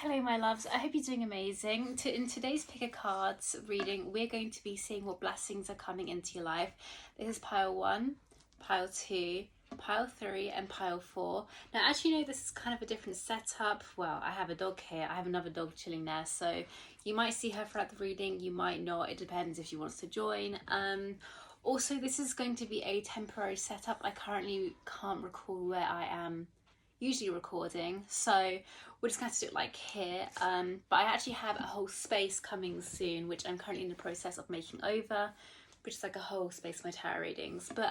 Hello my loves, I hope you're doing amazing. In today's pick a cards reading, we're going to be seeing what blessings are coming into your life. This is pile 1, pile 2, pile 3 and pile 4. Now as you know, this is kind of a different setup. Well, I have a dog here, I have another dog chilling there, so you might see her throughout the reading, you might not, it depends if she wants to join. Also, this is going to be a temporary setup. I currently can't recall where I am usually recording, so we're just going to do it like here, but I actually have a whole space coming soon which I'm currently in the process of making over, which is like a whole space for my tarot readings. But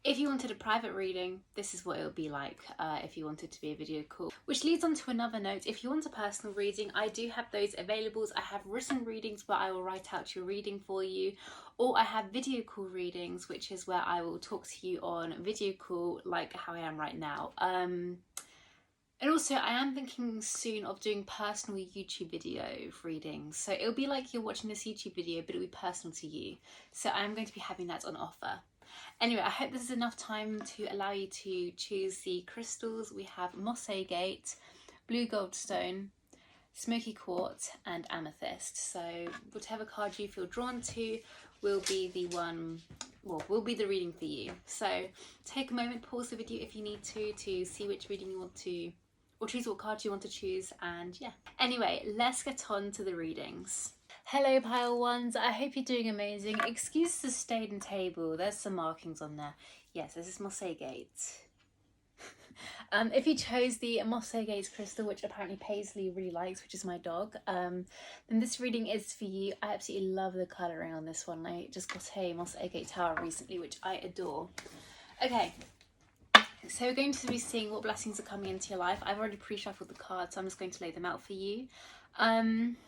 if you wanted a private reading, this is what it would be like if you wanted to be a video call. Which leads on to another note, if you want a personal reading, I do have those available. I have written readings where I will write out your reading for you, or I have video call readings, which is where I will talk to you on video call like how I am right now. And also I am thinking soon of doing personal YouTube video readings. So it'll be like you're watching this YouTube video, but it'll be personal to you. So I'm going to be having that on offer. Anyway, I hope this is enough time to allow you to choose the crystals. We have moss agate, blue goldstone, smoky quartz and amethyst. So whatever card you feel drawn to will be the one, well, will be the reading for you. So take a moment, pause the video if you need to see which reading you want to, or choose what card you want to choose, and yeah. Anyway, let's get on to the readings. Hello pile ones, I hope you're doing amazing. Excuse the stain table, there's some markings on there. Yes, this is moss agate. If you chose the moss agate crystal, which apparently Paisley really likes, which is my dog, then this reading is for you. I absolutely love the colouring on this one. I just got a moss agate tower recently, which I adore. Okay. So we're going to be seeing what blessings are coming into your life. I've already pre-shuffled the cards, so I'm just going to lay them out for you. I'm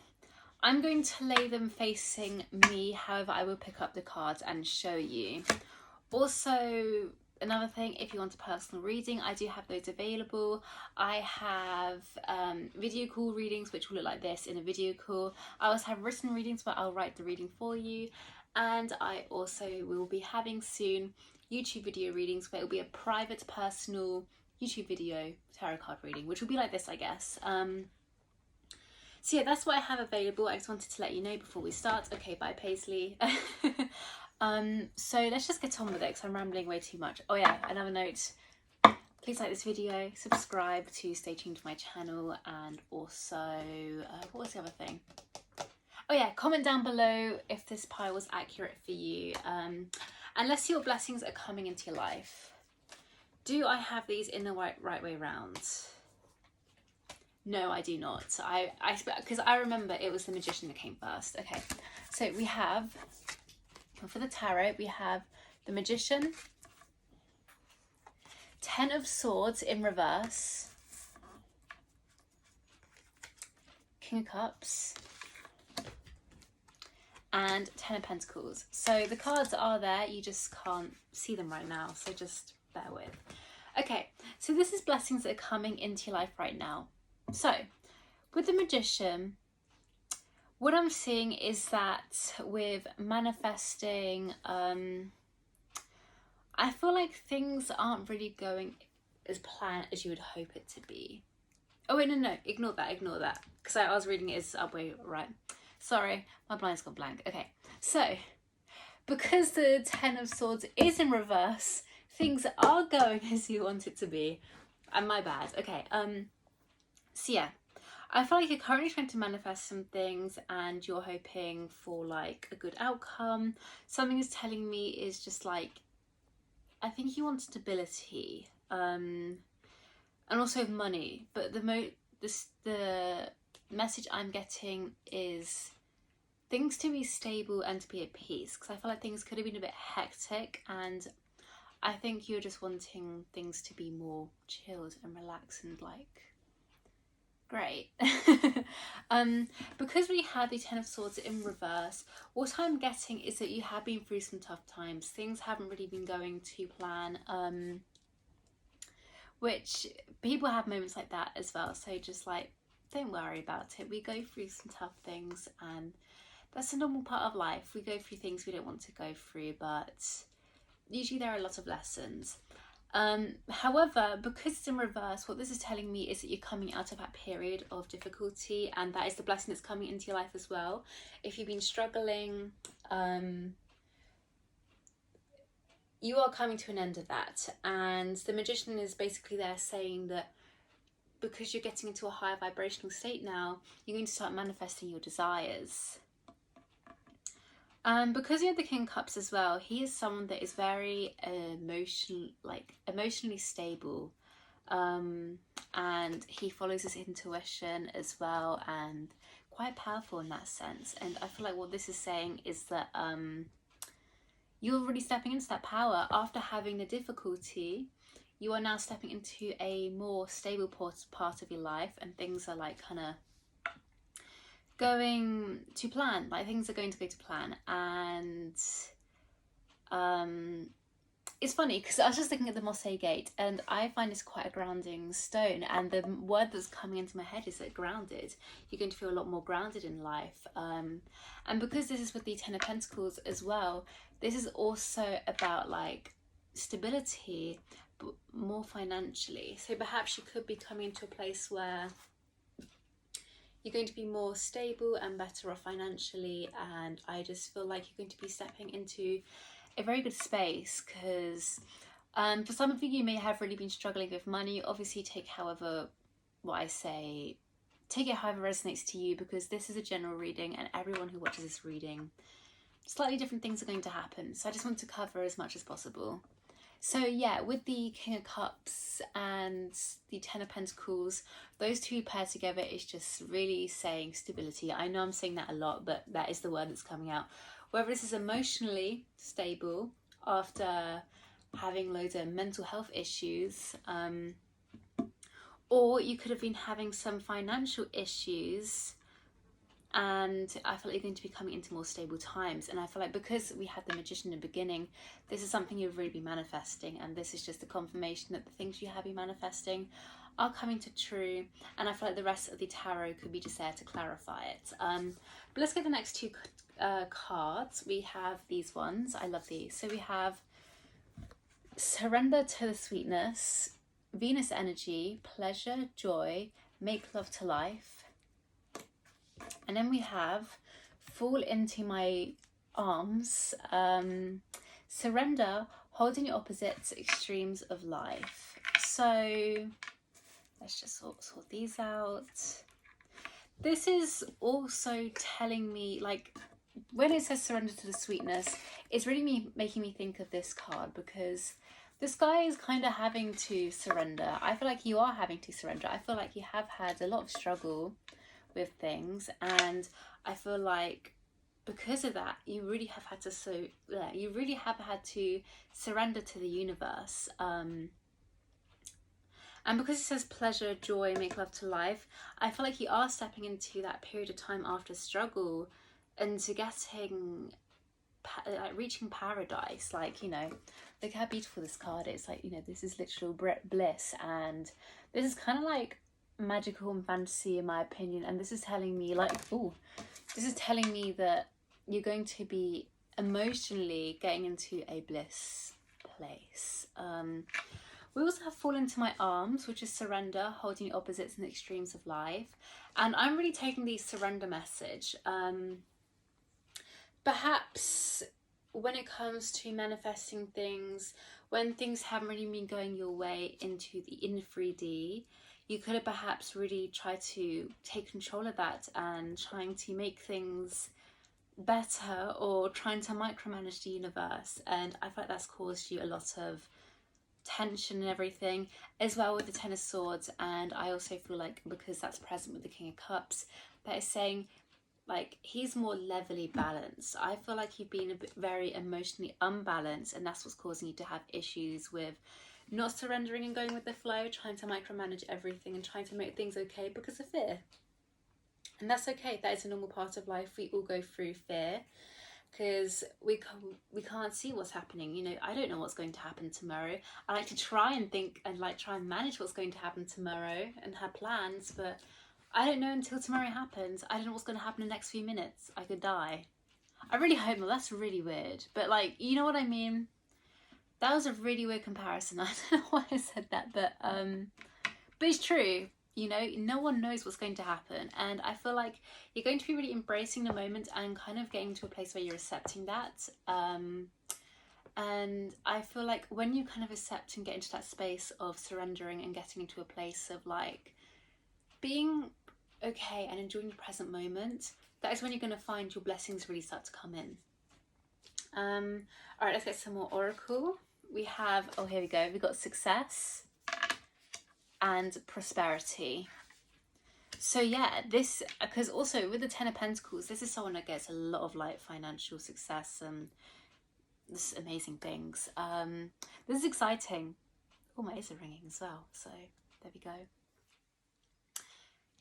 going to lay them facing me, however I will pick up the cards and show you. Also, another thing, if you want a personal reading, I do have those available. I have video call readings, which will look like this in a video call. I also have written readings where I'll write the reading for you. And I also will be having soon YouTube video readings where it will be a private personal YouTube video tarot card reading, which will be like this, I guess. So yeah, that's what I have available. I just wanted to let you know before we start. Okay, bye Paisley. So let's just get on with it because I'm rambling way too much. Oh yeah, another note, please like this video, subscribe to stay tuned to my channel, and also what was the other thing? Oh yeah, comment down below if this pile was accurate for you. And let's see what blessings are coming into your life. Do I have these in the right way round? No, I do not. Because I remember it was the Magician that came first. Okay, so we have, for the tarot, we have the Magician, 10 of Swords in reverse, King of Cups, and 10 of Pentacles. So the cards are there, you just can't see them right now, so just bear with. Okay, so this is blessings that are coming into your life right now. So with the Magician, what I'm seeing is that with manifesting, I feel like things aren't really going as planned as you would hope it to be. Oh wait, no, ignore that, because I was reading it as up way right. Sorry, my blind's gone blank. Okay, so because the 10 of Swords is in reverse, things are going as you want it to be. And my bad. Okay, so yeah, I feel like you're currently trying to manifest some things and you're hoping for like a good outcome. Something is telling me is just like, I think you want stability, and also money, but the message I'm getting is things to be stable and to be at peace, because I feel like things could have been a bit hectic, and I think you're just wanting things to be more chilled and relaxed and like great. Because we had the 10 of Swords in reverse, what I'm getting is that you have been through some tough times. Things haven't really been going to plan, which people have moments like that as well, so just like don't worry about it. We go through some tough things and that's a normal part of life. We go through things we don't want to go through, but usually there are a lot of lessons. However, because it's in reverse, what this is telling me is that you're coming out of that period of difficulty, and that is the blessing that's coming into your life as well. If you've been struggling, you are coming to an end of that. And the Magician is basically there saying that because you're getting into a higher vibrational state now, you're going to start manifesting your desires. Because you have the King of Cups as well, he is someone that is very emotionally stable, and he follows his intuition as well, and quite powerful in that sense. And I feel like what this is saying is that you're really stepping into that power after having the difficulty. You are now stepping into a more stable part of your life, and things are like kind of going to plan, like things are going to go to plan. And it's funny because I was just looking at the Moss Agate, and I find this quite a grounding stone, and the word that's coming into my head is that grounded. You're going to feel a lot more grounded in life, and because this is with the Ten of Pentacles as well, this is also about like stability, but more financially. So perhaps you could be coming to a place where you're going to be more stable and better off financially, and I just feel like you're going to be stepping into a very good space, because for some of you, you may have really been struggling with money. Obviously take however, what I say, take it however resonates to you, because this is a general reading, and everyone who watches this reading, slightly different things are going to happen. So I just want to cover as much as possible. So yeah, with the King of Cups and the Ten of Pentacles, those two paired together is just really saying stability. I know I'm saying that a lot, but that is the word that's coming out. Whether this is emotionally stable after having loads of mental health issues, or you could have been having some financial issues, and I feel like you're going to be coming into more stable times. And I feel like because we had the Magician in the beginning, this is something you've really been manifesting, and this is just a confirmation that the things you have been manifesting are coming to true. And I feel like the rest of the tarot could be just there to clarify it. But let's get the next two cards. We have these ones. I love these. So we have Surrender to the Sweetness, Venus Energy, Pleasure, Joy, Make Love to Life. And then we have Fall into My Arms, Surrender, Holding Your Opposites, Extremes of Life. So let's just sort these out. This is also telling me, like, when it says surrender to the sweetness, it's really making me think of this card, because this guy is kind of having to surrender. I feel like you are having to surrender. I feel like you have had a lot of struggle with things, and I feel like because of that, you really have had to surrender to the universe. And because it says pleasure, joy, make love to life, I feel like you are stepping into that period of time after struggle, and to getting like reaching paradise. Like, you know, look how beautiful this card is. Like, you know, this is literal bliss, and this is kind of like magical and fantasy in my opinion. And this is telling me like, this is telling me that you're going to be emotionally getting into a bliss place. We also have Fall into My Arms, which is surrender, holding your opposites and the extremes of life. And I'm really taking the surrender message. Perhaps when it comes to manifesting things, when things haven't really been going your way in 3D, you could have perhaps really tried to take control of that and trying to make things better, or trying to micromanage the universe. And I feel like that's caused you a lot of tension and everything, as well with the Ten of Swords. And I also feel like because that's present with the King of Cups, that is saying like he's more levelly balanced. I feel like you've been very emotionally unbalanced, and that's what's causing you to have issues with not surrendering and going with the flow, trying to micromanage everything and trying to make things okay because of fear. And that's okay. That is a normal part of life. We all go through fear because we can't see what's happening. You know, I don't know what's going to happen tomorrow. I like to try and think and like try and manage what's going to happen tomorrow and have plans, but I don't know until tomorrow happens. I don't know what's going to happen in the next few minutes. I could die. I really hope not. That's really weird. But like, you know what I mean? That was a really weird comparison. I don't know why I said that, but it's true. You know, no one knows what's going to happen, and I feel like you're going to be really embracing the moment and kind of getting to a place where you're accepting that. And I feel like when you kind of accept and get into that space of surrendering and getting into a place of like being okay and enjoying the present moment, that is when you're going to find your blessings really start to come in. All right, let's get some more oracle. We have, oh, here we go. We've got success and prosperity. So yeah, this, because also with the Ten of Pentacles, this is someone that gets a lot of like financial success and this amazing things. This is exciting. Oh, my ears are ringing as well, so there we go.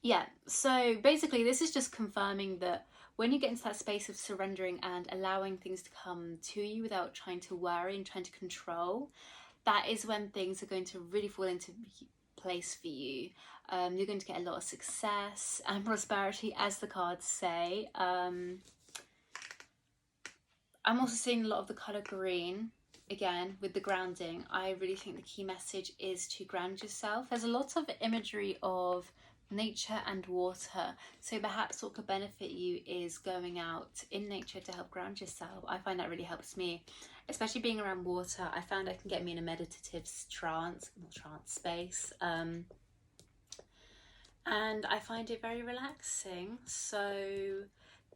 Yeah, so basically this is just confirming that when you get into that space of surrendering and allowing things to come to you without trying to worry and trying to control, that is when things are going to really fall into place for you. You're going to get a lot of success and prosperity, as the cards say. I'm also seeing a lot of the colour green. Again, with the grounding, I really think the key message is to ground yourself. There's a lot of imagery of nature and water, so perhaps what could benefit you is going out in nature to help ground yourself. I find that really helps me, especially being around water. I found I can get me in a meditative trance space, and I find it very relaxing. So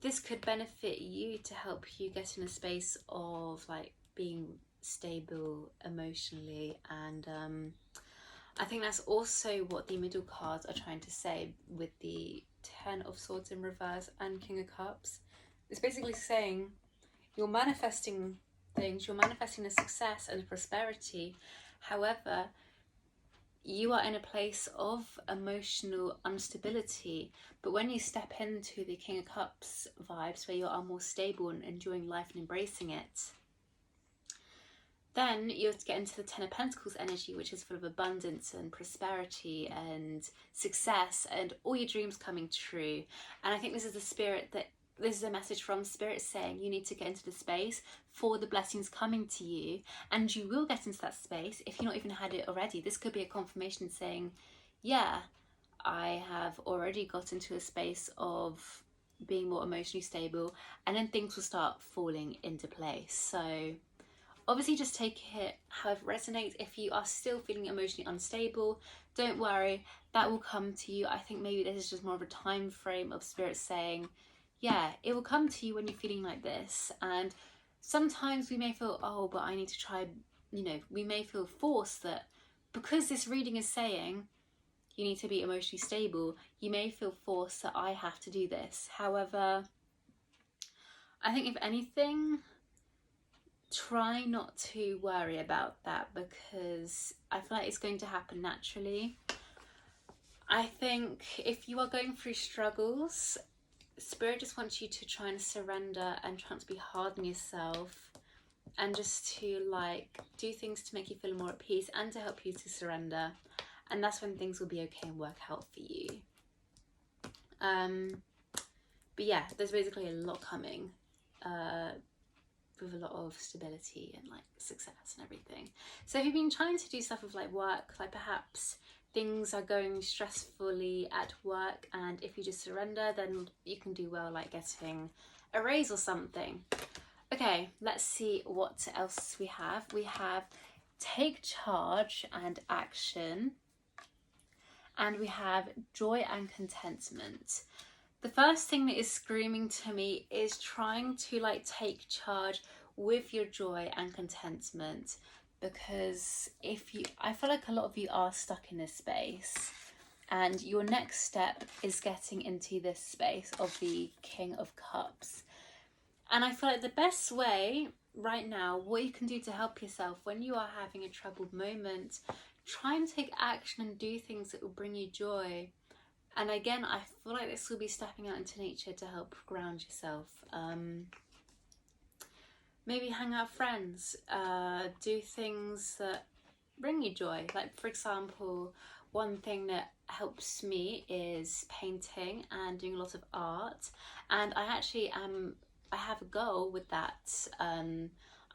this could benefit you to help you get in a space of like being stable emotionally, and I think that's also what the middle cards are trying to say with the Ten of Swords in reverse and King of Cups. It's basically saying you're manifesting things, you're manifesting a success and prosperity. However, you are in a place of emotional instability. But when you step into the King of Cups vibes, where you are more stable and enjoying life and embracing it, then you have to get into the Ten of Pentacles energy, which is full of abundance and prosperity and success and all your dreams coming true. And I think this is the spirit that, this is a message from Spirit saying you need to get into the space for the blessings coming to you, and you will get into that space if you've not even had it already. This could be a confirmation saying, yeah, I have already got into a space of being more emotionally stable, and then things will start falling into place. So obviously just take it however it resonates. If you are still feeling emotionally unstable, don't worry, that will come to you. I think maybe this is just more of a time frame of Spirit saying, yeah, it will come to you when you're feeling like this. And sometimes we may feel, oh, but I need to try, you know, we may feel forced that because this reading is saying you need to be emotionally stable, you may feel forced that I have to do this. However, I think if anything, try not to worry about that, because I feel like it's going to happen naturally. I think if you are going through struggles, Spirit just wants you to try and surrender and try not to be hard on yourself, and just to like do things to make you feel more at peace and to help you to surrender, and that's when things will be okay and work out for you. But yeah, there's basically a lot coming with a lot of stability and like success and everything. So if you've been trying to do stuff with like work, like perhaps things are going stressfully at work, and if you just surrender, then you can do well, like getting a raise or something. Okay, let's see what else we have. We have take charge and action, and we have joy and contentment. The first thing that is screaming to me is trying to like take charge with your joy and contentment, because I feel like a lot of you are stuck in this space, and your next step is getting into this space of the King of Cups. And I feel like the best way right now, what you can do to help yourself when you are having a troubled moment, try and take action and do things that will bring you joy. And again, I feel like this will be stepping out into nature to help ground yourself. Maybe hang out with friends, do things that bring you joy. Like for example, one thing that helps me is painting and doing a lot of art. And I actually I have a goal with that.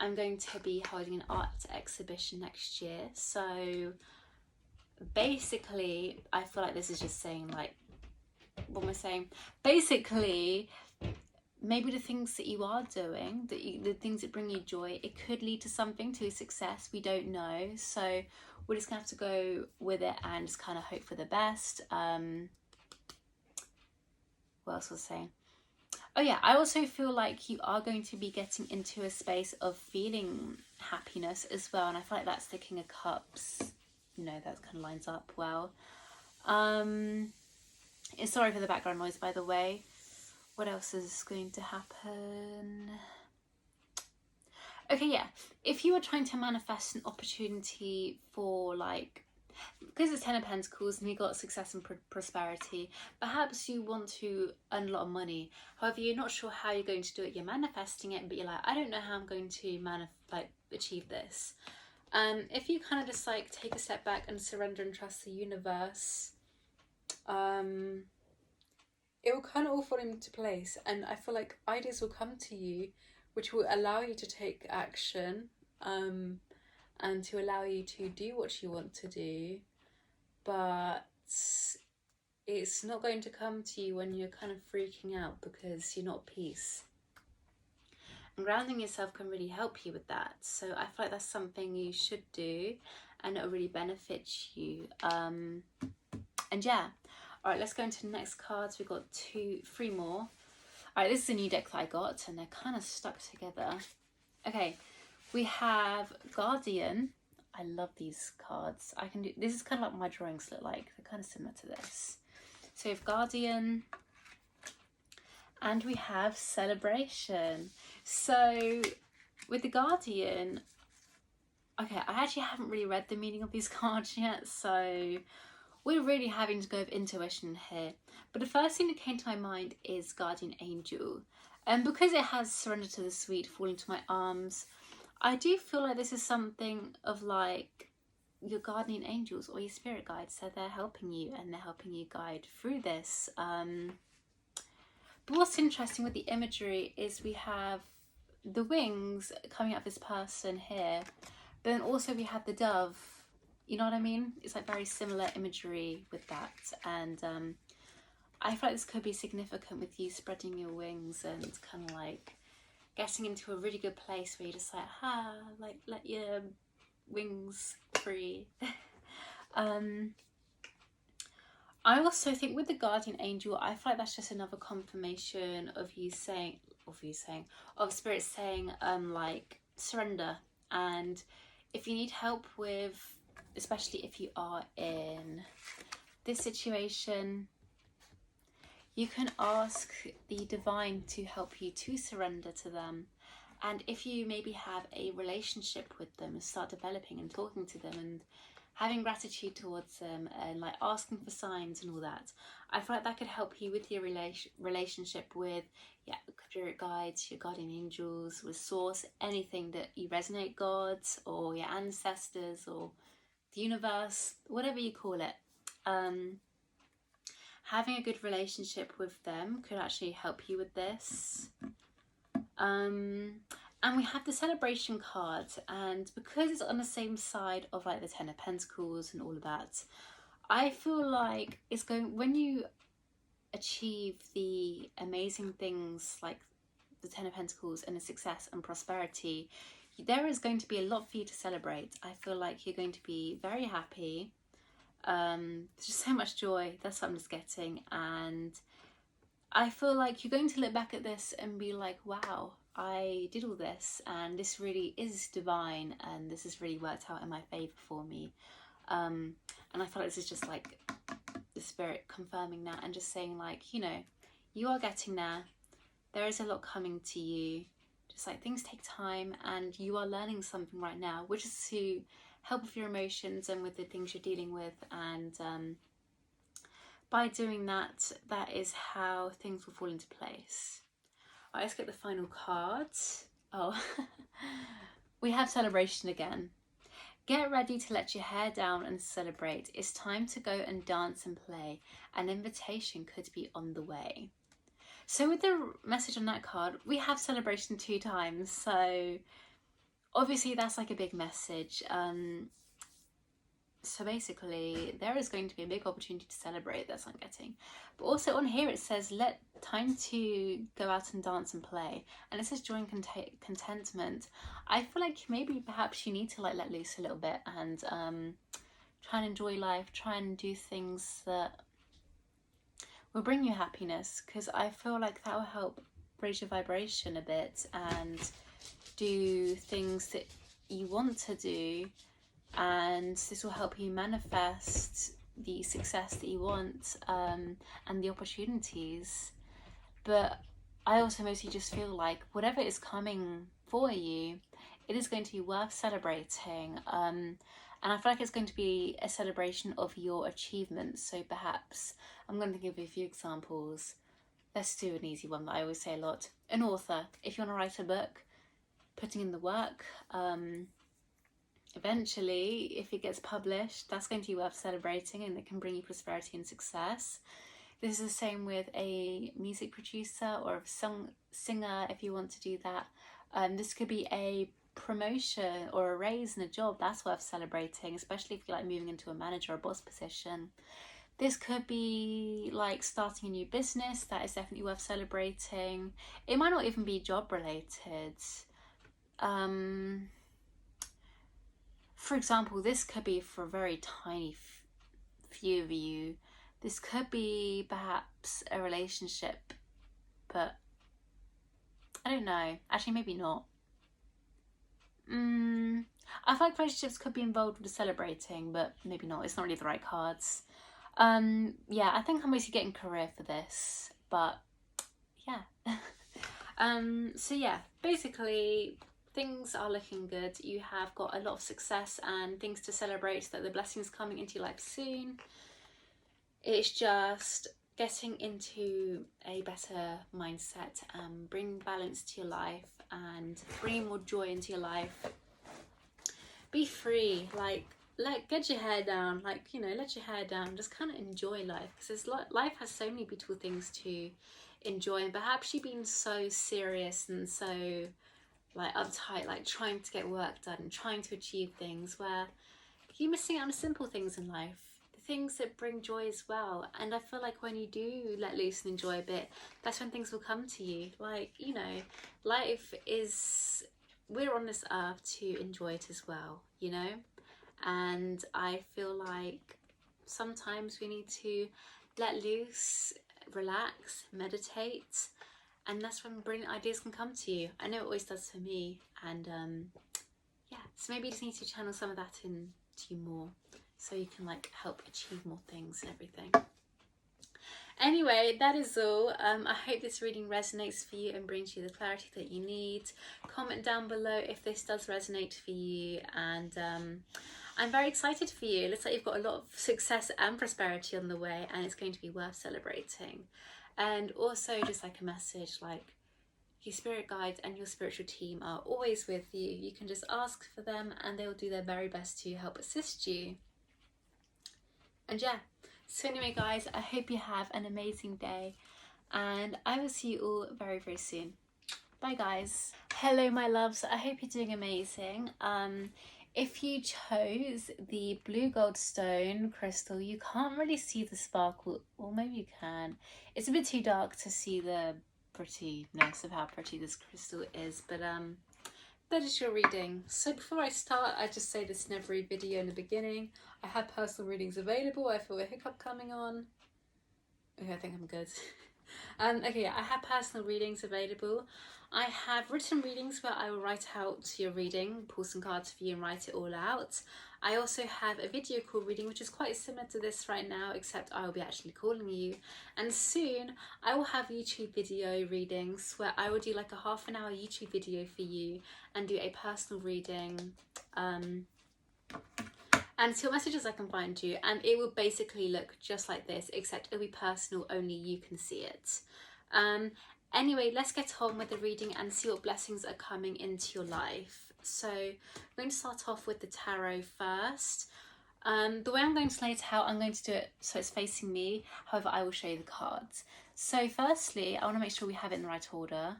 I'm going to be holding an art exhibition next year. So basically, I feel like this is just saying, like, what am I saying? Basically, maybe the things that you are doing, the things that bring you joy, it could lead to something, to success. We don't know. So we're just gonna have to go with it and just kind of hope for the best. What else was I saying? Oh yeah, I also feel like you are going to be getting into a space of feeling happiness as well. And I feel like that's the King of Cups. You know, that kind of lines up well. Sorry for the background noise, by the way. What else is going to happen? Okay, yeah. If you are trying to manifest an opportunity for, like, because it's Ten of Pentacles and you got success and prosperity, perhaps you want to earn a lot of money. However, you're not sure how you're going to do it. You're manifesting it, but you're like, I don't know how I'm going to achieve this. If you kind of just like take a step back and surrender and trust the universe, it will kind of all fall into place, and I feel like ideas will come to you which will allow you to take action, and to allow you to do what you want to do, but it's not going to come to you when you're kind of freaking out because you're not at peace. And grounding yourself can really help you with that. So I feel like that's something you should do, and it'll really benefit you. And yeah. All right, let's go into the next cards. We've got three more. All right, this is a new deck that I got, and they're kind of stuck together. Okay, we have Guardian. I love these cards. I can do this. Is kind of like my drawings look like. They're kind of similar to this. So we have Guardian, and we have Celebration. So with the Guardian, okay, I actually haven't really read the meaning of these cards yet, so we're really having to go with intuition here. But the first thing that came to my mind is Guardian Angel. And because it has surrendered to the sweet, fall into my arms, I do feel like this is something of like your guardian angels or your spirit guides. So they're helping you, and they're helping you guide through this. But what's interesting with the imagery is we have the wings coming out of this person here, but then also we have the dove. You know what I mean? It's like very similar imagery with that. And I feel like this could be significant with you spreading your wings and kind of like getting into a really good place where you're just like, let your wings free. I also think with the guardian angel, I feel like that's just another confirmation of spirit saying, like, surrender. And if you need help with, especially if you are in this situation, you can ask the divine to help you to surrender to them. And if you maybe have a relationship with them, start developing and talking to them and having gratitude towards them and like asking for signs and all that, I feel like that could help you with your relationship with spirit guides, your guardian angels, with source, anything that you resonate, gods or your ancestors or the universe, whatever you call it. Having a good relationship with them could actually help you with this. And we have the celebration card, and because it's on the same side of like the Ten of Pentacles and all of that, I feel like it's going, when you achieve the amazing things like the Ten of Pentacles and the success and prosperity, there is going to be a lot for you to celebrate. I feel like you're going to be very happy. There's just so much joy. That's what I'm just getting. And I feel like you're going to look back at this and be like, wow, I did all this and this really is divine and this has really worked out in my favor for me. And I feel like this is just like the spirit confirming that and just saying like, you know, you are getting there. There is a lot coming to you. Just like things take time, and you are learning something right now, which is to help with your emotions and with the things you're dealing with. And by doing that, that is how things will fall into place. All right, let's get the final card. Oh, we have celebration again. Get ready to let your hair down and celebrate. It's time to go and dance and play. An invitation could be on the way. So with the message on that card, we have celebration 2 times. So obviously that's like a big message. So basically there is going to be a big opportunity to celebrate, that's what I'm getting. But also on here it says let time to go out and dance and play, and it says joy and contentment. I feel like maybe perhaps you need to like let loose a little bit and try and enjoy life, try and do things that will bring you happiness, because I feel like that will help raise your vibration a bit and do things that you want to do, and this will help you manifest the success that you want, and the opportunities. But I also mostly just feel like whatever is coming for you, it is going to be worth celebrating, and I feel like it's going to be a celebration of your achievements. So perhaps I'm going to give you a few examples. Let's do an easy one that I always say a lot. An author, if you want to write a book, putting in the work, eventually if it gets published, that's going to be worth celebrating, and it can bring you prosperity and success. This is the same with a music producer or a singer, if you want to do that. This could be a promotion or a raise in a job, that's worth celebrating, especially if you're like moving into a manager or boss position. This could be like starting a new business, that is definitely worth celebrating. It might not even be job related. For example, this could be for a very tiny few of you. This could be perhaps a relationship, but I don't know. Actually, maybe not. I feel like relationships could be involved with the celebrating, but maybe not. It's not really the right cards. Yeah, I think I'm mostly getting career for this, but yeah. So yeah, basically things are looking good. You have got a lot of success and things to celebrate, that the blessings coming into your life soon. It's just getting into a better mindset and bring balance to your life and bring more joy into your life. Be free, like get your hair down, like, you know, let your hair down, just kind of enjoy life, because life has so many beautiful things to enjoy. And perhaps you've been so serious and so like uptight, like trying to get work done and trying to achieve things, where you're missing out on simple things in life, the things that bring joy as well. And I feel like when you do let loose and enjoy a bit, that's when things will come to you. Like, you know, life is, we're on this earth to enjoy it as well, you know. And I feel like sometimes we need to let loose, relax, meditate, and that's when brilliant ideas can come to you. I know it always does for me. And yeah, so maybe you just need to channel some of that into you more, so you can like help achieve more things and everything. Anyway, that is all. I hope this reading resonates for you and brings you the clarity that you need. Comment down below if this does resonate for you, and I'm very excited for you. Looks like you've got a lot of success and prosperity on the way, and it's going to be worth celebrating. And also just like a message, like your spirit guides and your spiritual team are always with you. You can just ask for them and they'll do their very best to help assist you. And yeah, so anyway guys, I hope you have an amazing day, and I will see you all very, very soon. Bye guys. Hello my loves, I hope you're doing amazing. If you chose the blue goldstone crystal, you can't really see the sparkle, or maybe you can. It's a bit too dark to see the prettiness of how pretty this crystal is, but that is your reading. So before I start, I just say this in every video in the beginning. I have personal readings available. I feel a hiccup coming on. Okay, I think I'm good. Okay, I have personal readings available. I have written readings where I will write out your reading, pull some cards for you and write it all out. I also have a video call reading, which is quite similar to this right now, except I will be actually calling you. And soon I will have YouTube video readings where I will do like a half-an-hour YouTube video for you and do a personal reading. And see what messages I can find you, and it will basically look just like this, except it'll be personal, only you can see it. Anyway, let's get on with the reading and see what blessings are coming into your life. So I'm going to start off with the tarot first. The way I'm going to lay it out, I'm going to do it so it's facing me, however I will show you the cards. So firstly, I want to make sure we have it in the right order.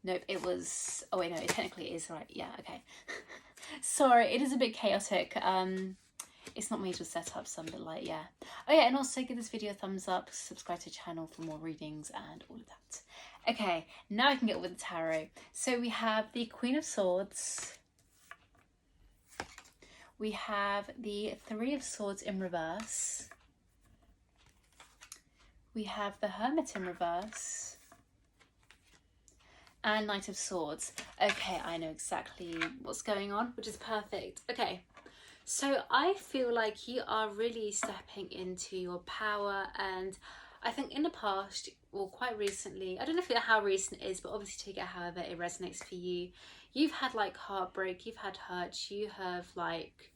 Nope, it was, oh wait, no, it technically is, right, yeah, okay. Sorry, it is a bit chaotic. It's not major setup, so I'm a bit like, yeah. Oh yeah, and also give this video a thumbs up, subscribe to the channel for more readings and all of that. Okay, now I can get with the tarot. So we have the Queen of Swords. We have the Three of Swords in reverse. We have the Hermit in reverse. And Knight of Swords. Okay, I know exactly what's going on, which is perfect. Okay, so I feel like you are really stepping into your power, and I think in the past, or quite recently, I don't know how recent it is, but obviously take it however it resonates for you. You've had like heartbreak, you've had hurt, you have like,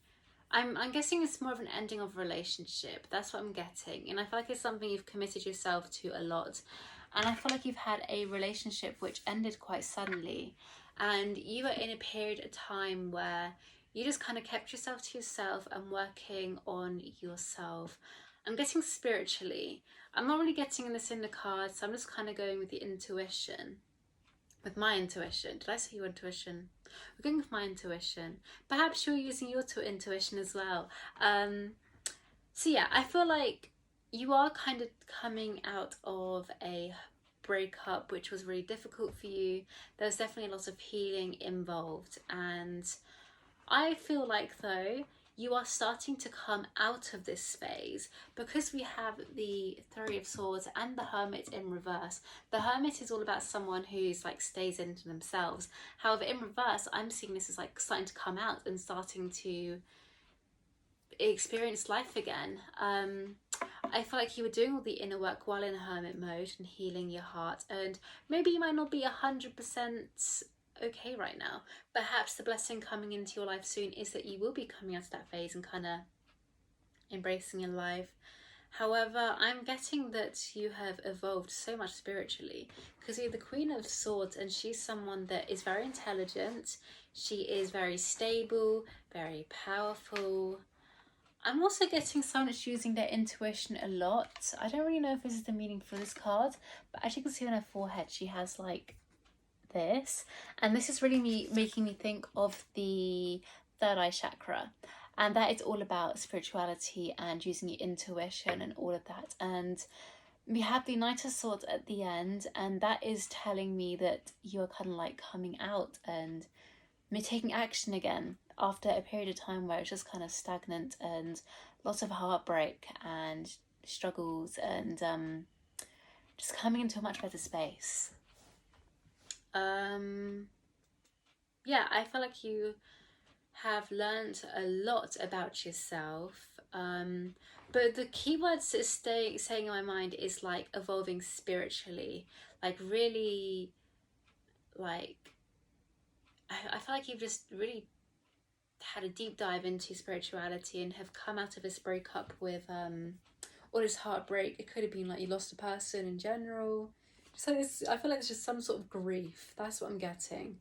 I'm guessing it's more of an ending of a relationship. That's what I'm getting. And I feel like it's something you've committed yourself to a lot. And I feel like you've had a relationship which ended quite suddenly. And you were in a period of time where you just kind of kept yourself to yourself and working on yourself. I'm getting spiritually. I'm not really getting this in the cards, so I'm just kind of going with the intuition. With my intuition. Did I say your intuition? We're going with my intuition. Perhaps you're using your intuition as well. So yeah, I feel like you are kind of coming out of a breakup which was really difficult for you. There's definitely a lot of healing involved, and I feel like though you are starting to come out of this phase because we have the Three of Swords and the Hermit in reverse. The Hermit is all about someone who's like stays into themselves. However, in reverse, I'm seeing this as like starting to come out and starting to experience life again. I feel like you were doing all the inner work while in hermit mode and healing your heart, and maybe you might not be 100% okay right now. Perhaps the blessing coming into your life soon is that you will be coming out of that phase and kind of embracing your life. However, I'm getting that you have evolved so much spiritually because you're the Queen of Swords, and she's someone that is very intelligent. She is very stable, very powerful. I'm also getting someone that's using their intuition a lot. I don't really know if this is the meaning for this card, but as you can see on her forehead, she has like this, and this is really making me think of the third eye chakra, and that is all about spirituality and using your intuition and all of that. And we have the Knight of Swords at the end, and that is telling me that you're kind of like coming out and taking action again after a period of time where it's just kind of stagnant and lots of heartbreak and struggles, and just coming into a much better space. Yeah, I feel like you have learned a lot about yourself, but the keywords that saying in my mind is like evolving spiritually, like really, like I feel like you've just really had a deep dive into spirituality and have come out of this breakup with all this heartbreak. It could have been like you lost a person in general. So I feel like it's just some sort of grief. That's what I'm getting.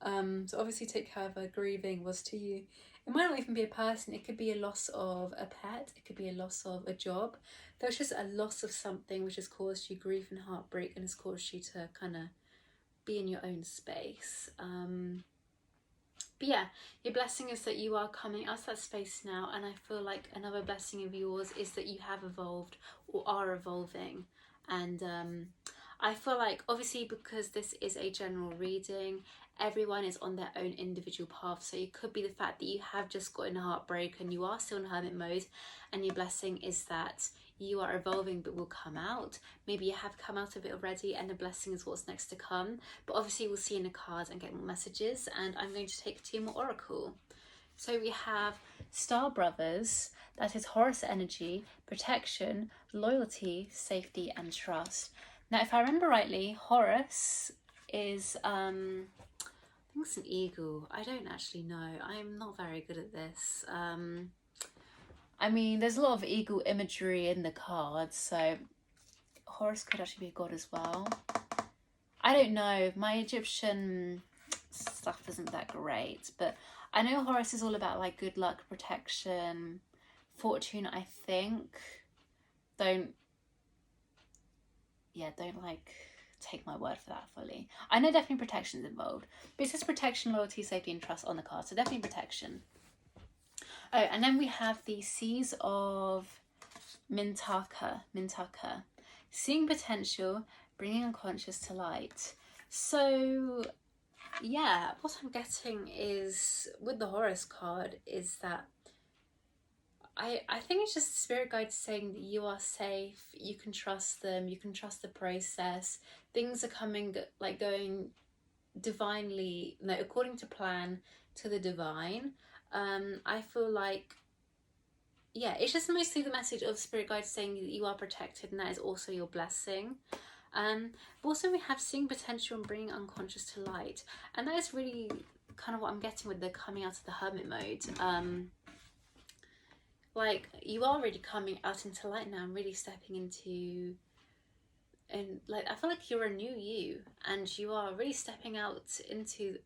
So obviously take however grieving was to you. It might not even be a person. It could be a loss of a pet. It could be a loss of a job. There's just a loss of something which has caused you grief and heartbreak and has caused you to kind of be in your own space. But yeah, your blessing is that you are coming out of that space now, and I feel like another blessing of yours is that you have evolved or are evolving. And I feel like obviously because this is a general reading, everyone is on their own individual path. So it could be the fact that you have just gotten a heartbreak and you are still in hermit mode, and your blessing is that you are evolving but will come out. Maybe you have come out of it already and the blessing is what's next to come. But obviously we'll see in the cards and get more messages, and I'm going to take 2 more oracle. So we have Star Brothers, that is Horus energy, protection, loyalty, safety and trust. Now if I remember rightly, Horus is I think it's an eagle. I don't actually know. I'm not very good at this. I mean, there's a lot of eagle imagery in the cards, so Horus could actually be a god as well. I don't know. My Egyptian stuff isn't that great, but I know Horus is all about like good luck, protection, fortune, I think. Don't take my word for that fully. I know definitely protection's involved, but it says protection, loyalty, safety, and trust on the card, so definitely protection. Oh, and then we have the Seas of Mintaka. Seeing potential, bringing unconscious to light. So, yeah, what I'm getting is, with the Horus card, is that I think it's just spirit guides saying that you are safe, you can trust them, you can trust the process. Things are coming, like going divinely, no, according to plan, to the divine. I feel like, yeah, it's just mostly the message of spirit guides saying that you are protected, and that is also your blessing. But also we have seeing potential and bringing unconscious to light, and that is really kind of what I'm getting with the coming out of the hermit mode. Like, you are really coming out into light now and really stepping into, and like, I feel like you're a new you, and you are really stepping out into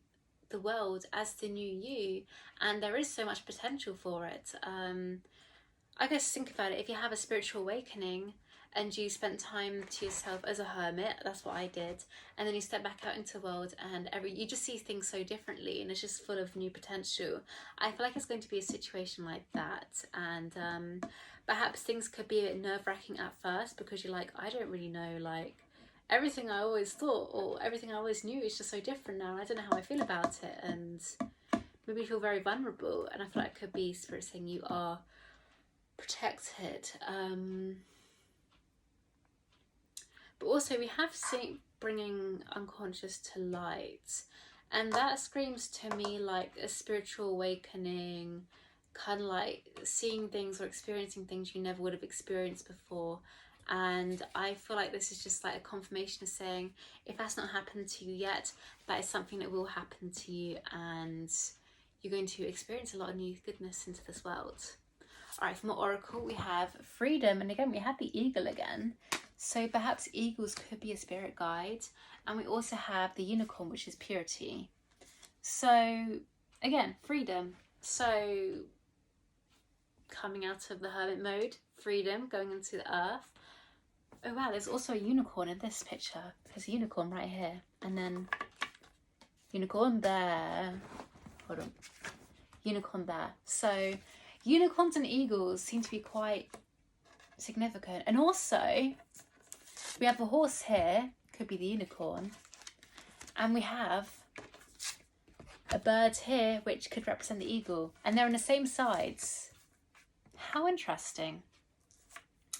the world as the new you, and there is so much potential for it. I guess think about it, if you have a spiritual awakening and you spent time to yourself as a hermit, that's what I did, and then you step back out into the world and you just see things so differently, and it's just full of new potential. I feel like it's going to be a situation like that, and perhaps things could be a bit nerve-wracking at first, because you're like, I don't really know, like, everything I always thought or everything I always knew is just so different now, and I don't know how I feel about it, and maybe you feel very vulnerable, and I feel like it could be spirit saying you are protected. But also we have bringing unconscious to light, and that screams to me like a spiritual awakening, kind of like seeing things or experiencing things you never would have experienced before. And I feel like this is just like a confirmation of saying, if that's not happened to you yet, that is something that will happen to you, and you're going to experience a lot of new goodness into this world. All right, from the Oracle, we have freedom, and again, we have the eagle again. So perhaps eagles could be a spirit guide. And we also have the unicorn, which is purity. So again, freedom. So coming out of the hermit mode, freedom, going into the earth. Oh wow, there's also a unicorn in this picture. There's a unicorn right here. And then unicorn there. Hold on. Unicorn there. So unicorns and eagles seem to be quite significant. And also, we have the horse here, could be the unicorn. And we have a bird here, which could represent the eagle. And they're on the same sides. How interesting.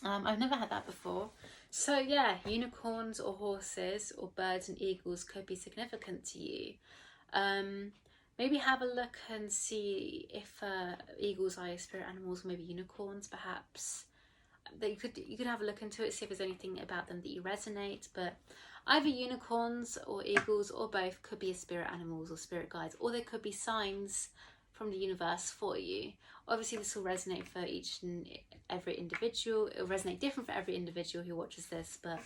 I've never had that before. So yeah, unicorns or horses or birds and eagles could be significant to you. Maybe have a look and see if eagles are your spirit animals, or maybe unicorns perhaps. You could have a look into it, see if there's anything about them that you resonate. But either unicorns or eagles or both could be spirit animals or spirit guides, or they could be signs from the universe for you. Obviously this will resonate for each and every individual. It'll resonate different for every individual who watches this, but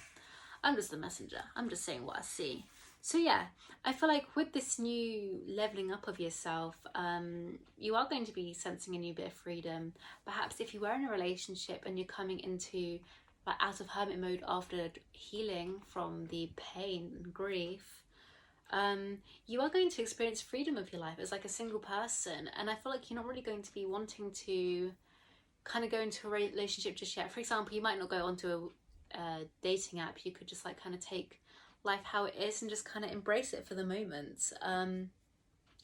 I'm just the messenger. I'm just saying what I see. So yeah, I feel like with this new leveling up of yourself, you are going to be sensing a new bit of freedom. Perhaps if you were in a relationship and you're coming into like out of hermit mode after healing from the pain and grief, you are going to experience freedom of your life as like a single person. And I feel like you're not really going to be wanting to kind of go into a relationship just yet. For example, you might not go onto a dating app. You could just like kind of take life how it is and just kind of embrace it for the moment.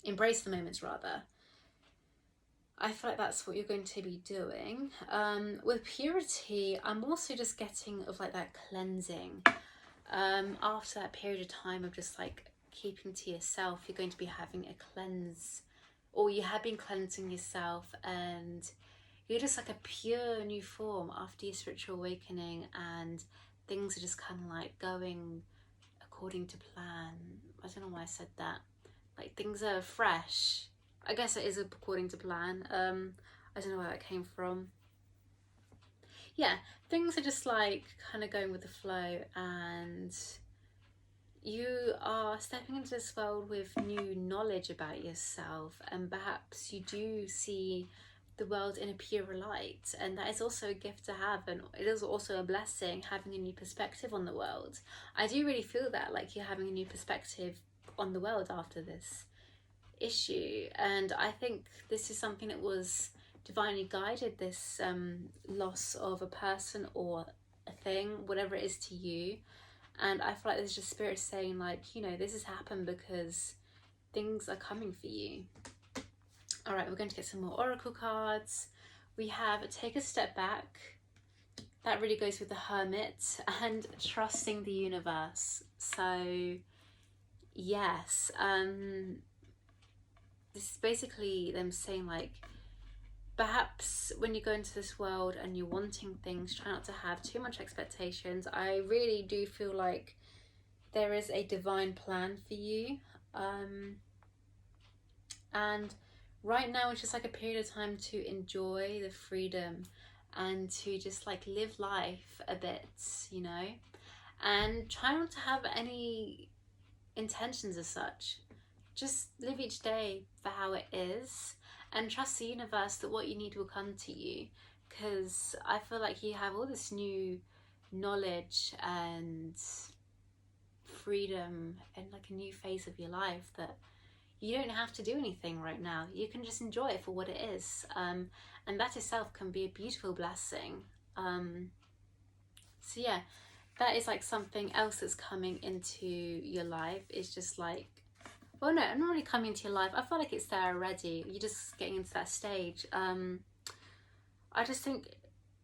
Embrace the moments rather. I feel like that's what you're going to be doing. With purity, I'm also just getting of like that cleansing. After that period of time of just like keeping to yourself, you're going to be having a cleanse, or you have been cleansing yourself, and you're just like a pure new form after your spiritual awakening, and things are just kind of like going according to plan. I don't know why I said that. Like things are fresh. I guess it is according to plan. I don't know where that came from. Yeah, things are just like kind of going with the flow, and you are stepping into this world with new knowledge about yourself, and perhaps you do see the world in a purer light, and that is also a gift to have, and it is also a blessing having a new perspective on the world. I do really feel that, like, you're having a new perspective on the world after this issue, and I think this is something that was divinely guided, this loss of a person or a thing, whatever it is to you. And I feel like there's just spirit saying, like, you know, this has happened because things are coming for you. All right, we're going to get some more oracle cards. We have take a step back. That really goes with the Hermit, and trusting the universe. So yes, this is basically them saying, like, perhaps when you go into this world and you're wanting things, try not to have too much expectations. I really do feel like there is a divine plan for you, and right now it's just like a period of time to enjoy the freedom and to just like live life a bit, you know, and try not to have any intentions as such. Just live each day for how it is, and trust the universe that what you need will come to you, because I feel like you have all this new knowledge and freedom and like a new phase of your life that you don't have to do anything right now. You can just enjoy it for what it is, and that itself can be a beautiful blessing. So yeah, that is like something else that's coming into your life. It's just like, well, no, not really coming into your life. I feel like it's there already. You're just getting into that stage. I just think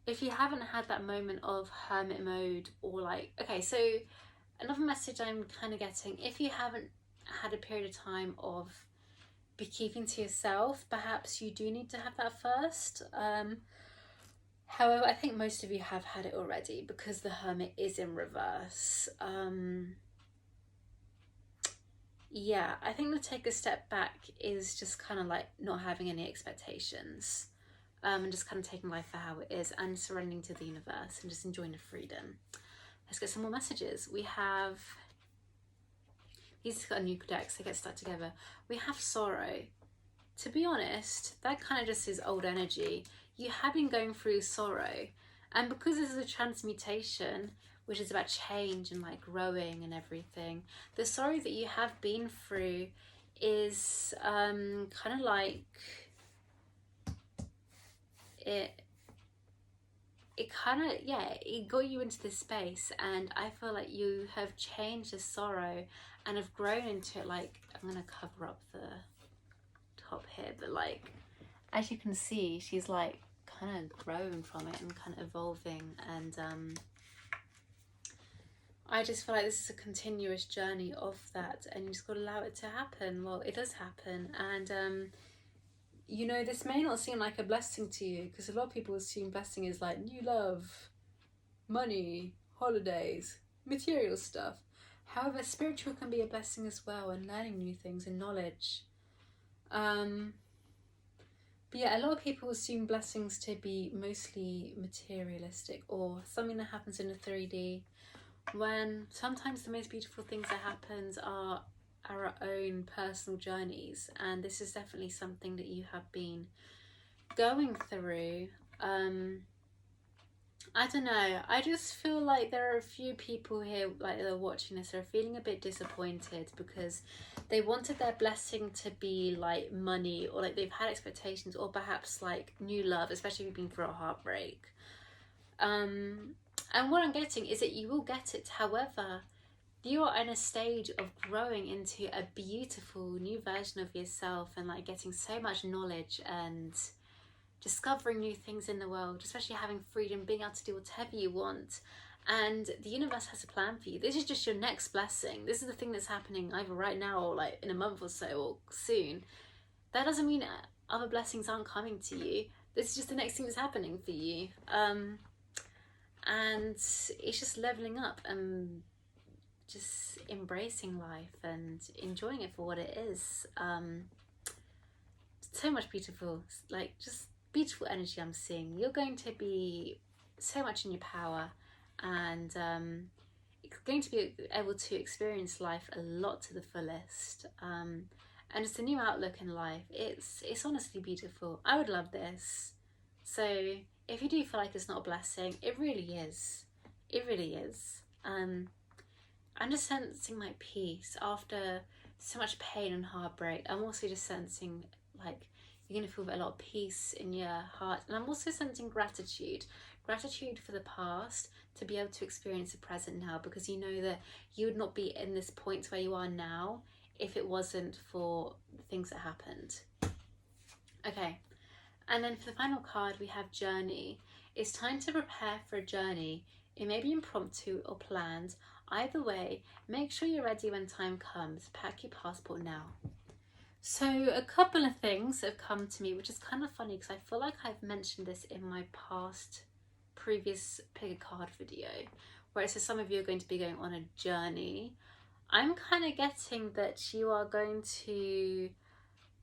if you haven't had that moment of hermit mode, or like, okay, so another message I'm kind of getting, if you haven't had a period of time of be keeping to yourself, perhaps you do need to have that first. However, I think most of you have had it already because the Hermit is in reverse. Yeah, I think the take a step back is just kind of like not having any expectations, and just kind of taking life for how it is and surrendering to the universe and just enjoying the freedom. Let's get some more messages. We have, he's got a new deck, so get stuck together. We have sorrow. To be honest, that kind of just is old energy. You have been going through sorrow, and because this is a transmutation, which is about change and like growing and everything, the sorrow that you have been through is kind of like it kind of, yeah, it got you into this space, and I feel like you have changed the sorrow and have grown into it. Like, I'm gonna cover up the top here, but like, as you can see, she's like kind of growing from it and kind of evolving, and I just feel like this is a continuous journey of that, and you just got to allow it to happen. Well, it does happen, and you know, this may not seem like a blessing to you, because a lot of people assume blessing is like new love, money, holidays, material stuff. However, spiritual can be a blessing as well, and learning new things and knowledge. But yeah, a lot of people assume blessings to be mostly materialistic or something that happens in a 3D, when sometimes the most beautiful things that happens are our own personal journeys, and this is definitely something that you have been going through. I don't know, I just feel like there are a few people here, like, that are watching this, are feeling a bit disappointed because they wanted their blessing to be like money, or like they've had expectations, or perhaps like new love, especially if you've been through a heartbreak. And what I'm getting is that you will get it. However, you are in a stage of growing into a beautiful new version of yourself, and like getting so much knowledge and discovering new things in the world, especially having freedom, being able to do whatever you want. And the universe has a plan for you. This is just your next blessing. This is the thing that's happening either right now or like in a month or so or soon. That doesn't mean other blessings aren't coming to you. This is just the next thing that's happening for you. And it's just leveling up and just embracing life and enjoying it for what it is. So much beautiful, like just beautiful energy I'm seeing. You're going to be so much in your power, and you're going to be able to experience life a lot to the fullest, and just a new outlook in life. It's honestly beautiful. I would love this. So if you do feel like it's not a blessing, it really is. It really is. I'm just sensing like peace after so much pain and heartbreak. I'm also just sensing like you're going to feel a lot of peace in your heart. And I'm also sensing gratitude. Gratitude for the past, to be able to experience the present now, because you know that you would not be in this point where you are now if it wasn't for the things that happened. Okay, and then for the final card we have Journey. It's time to prepare for a journey. It may be impromptu or planned. Either way, make sure you're ready when time comes. Pack your passport now. So a couple of things have come to me, which is kind of funny because I feel like I've mentioned this in my previous pick a card video, where it says some of you are going to be going on a journey. I'm kind of getting that you are going to,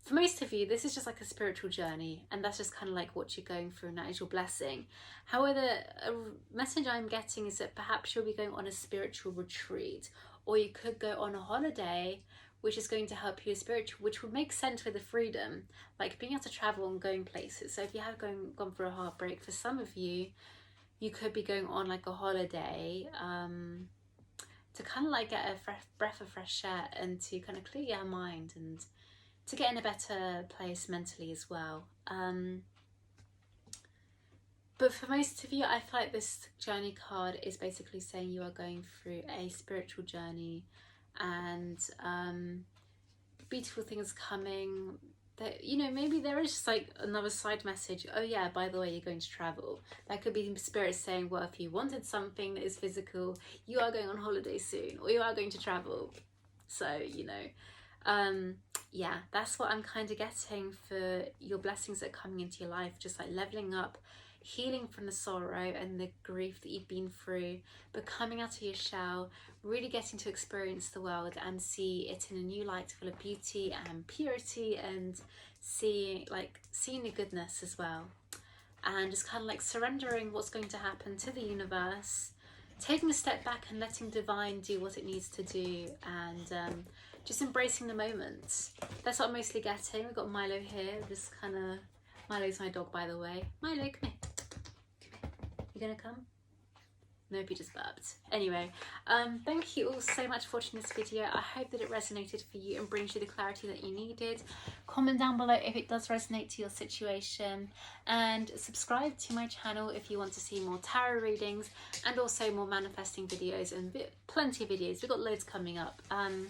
for most of you, this is just like a spiritual journey, and that's just kind of like what you're going through, and that is your blessing. However, a message I'm getting is that perhaps you'll be going on a spiritual retreat, or you could go on a holiday, which is going to help you spiritual, which would make sense with the freedom, like being able to travel and going places. So if you have gone through a heartbreak, for some of you, you could be going on like a holiday to kind of like get a breath of fresh air and to kind of clear your mind and to get in a better place mentally as well. But for most of you, I feel like this journey card is basically saying you are going through a spiritual journey, and beautiful things coming. That, you know, maybe there is just like another side message. Oh yeah, by the way, you're going to travel. That could be spirit saying, well, if you wanted something that is physical, you are going on holiday soon, or you are going to travel. So, you know, yeah, that's what I'm kind of getting for your blessings that are coming into your life. Just like leveling up, healing from the sorrow and the grief that you've been through, but coming out of your shell, really getting to experience the world and see it in a new light, full of beauty and purity, and seeing the goodness as well, and just kind of like surrendering what's going to happen to the universe, taking a step back and letting divine do what it needs to do, and just embracing the moment. That's what I'm mostly getting. We've got Milo here, just kind of, Milo's my dog, by the way. Milo, come here. Come here. You gonna come? Nope, he just burped. Anyway, thank you all so much for watching this video. I hope that it resonated for you and brings you the clarity that you needed. Comment down below if it does resonate to your situation, and subscribe to my channel if you want to see more tarot readings and also more manifesting videos, and plenty of videos. We've got loads coming up. And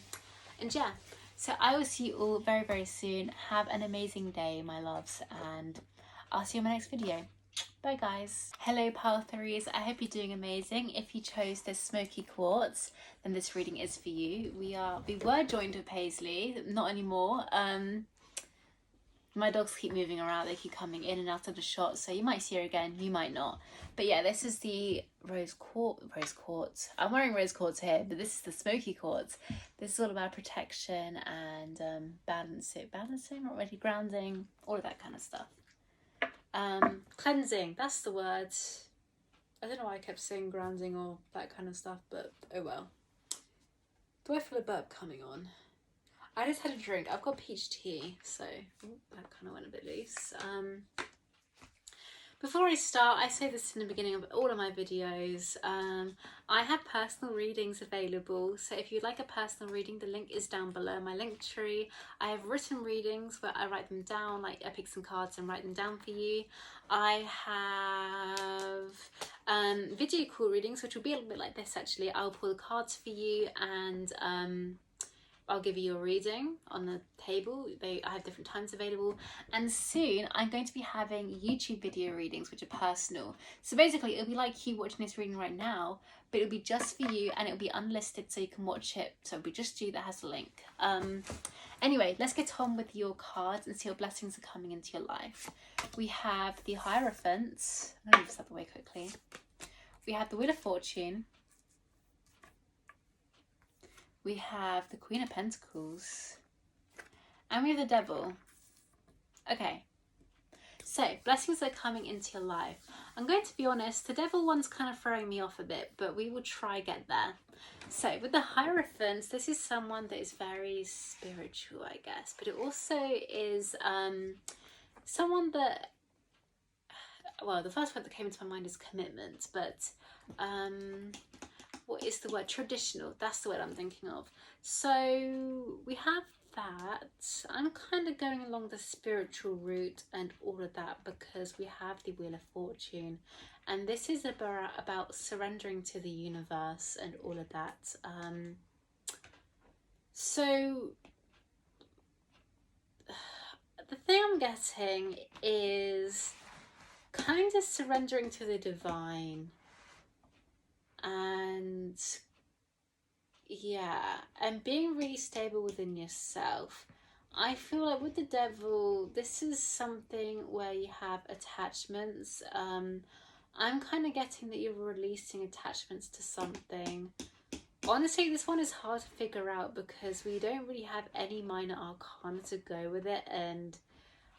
yeah, so I will see you all very, very soon. Have an amazing day, my loves, and I'll see you in my next video. Bye guys. Hello Pile 3s, I hope you're doing amazing. If you chose this Smokey Quartz, then this reading is for you. We were joined with Paisley, not anymore. My dogs keep moving around, they keep coming in and out of the shot, so you might see her again, you might not. But yeah, this is the rose quartz. I'm wearing rose quartz here, but this is the Smokey Quartz. This is all about protection and balancing, not really, grounding, all of that kind of stuff. Cleansing, that's the word. I don't know why I kept saying grounding or that kind of stuff, but oh well. Do I feel a burp coming on? I just had a drink. I've got peach tea, so that kind of went a bit loose. Before I start, I say this in the beginning of all of my videos, I have personal readings available, so if you'd like a personal reading, the link is down below in my link tree. I have written readings where I write them down, like I pick some cards and write them down for you. I have video call readings, which will be a little bit like this actually. I'll pull the cards for you and I'll give you a reading on the table. I have different times available, and soon I'm going to be having YouTube video readings which are personal. So basically it'll be like you watching this reading right now, but it'll be just for you and it'll be unlisted so you can watch it. So it'll be just you that has the link. Anyway, let's get on with your cards and see what blessings are coming into your life. We have the Hierophant. I'm going to move this out of the way quickly. We have the Wheel of Fortune. We have the Queen of Pentacles, and we have the Devil. Okay, So, blessings are coming into your life. I'm going to be honest, the devil one's kind of throwing me off a bit, but we will try get there. So, with the Hierophants, this is someone that is very spiritual, I guess, but it also is someone that, well, the first word that came into my mind is commitment, but what is the word? Traditional, that's the word I'm thinking of. So, we have that. I'm kind of going along the spiritual route and all of that because we have the Wheel of Fortune, and this is about surrendering to the universe and all of that. So the thing I'm getting is kind of surrendering to the divine, and yeah, and being really stable within yourself. I feel like with the devil, this is something where you have attachments. I'm kind of getting that you're releasing attachments to something. Honestly, this one is hard to figure out because we don't really have any minor arcana to go with it, and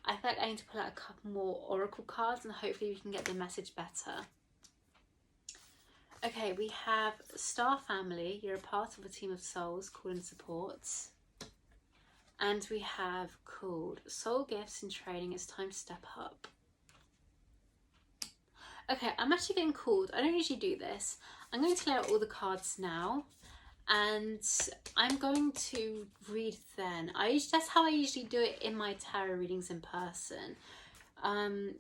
I feel like I need to pull out a couple more oracle cards and hopefully we can get the message better. Okay, we have Star Family. You're a part of a team of souls called in support. And we have called Soul Gifts in Training. It's time to step up. Okay, I'm actually getting called. I don't usually do this. I'm going to lay out all the cards now. And I'm going to read then. That's how I usually do it in my tarot readings in person.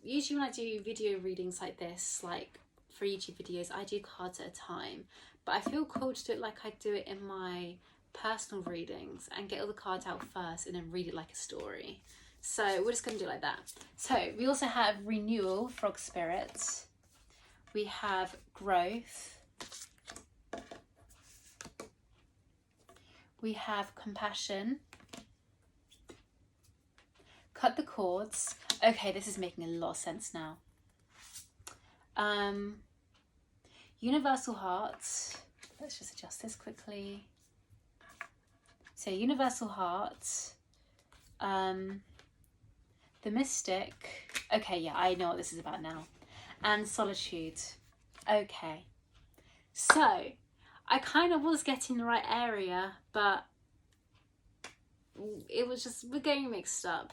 Usually when I do video readings like this, like for YouTube videos, I do cards at a time, but I feel cool to do it like I do it in my personal readings and get all the cards out first and then read it like a story. So we're just going to do it like that. So we also have Renewal, Frog Spirit. We have Growth. We have Compassion. Cut the Cords. Okay, this is making a lot of sense now. Universal Heart. Let's just adjust this quickly. So Universal Heart. The Mystic. Okay, yeah, I know what this is about now. And Solitude. Okay. So, I kind of was getting the right area, but it was just, we're getting mixed up.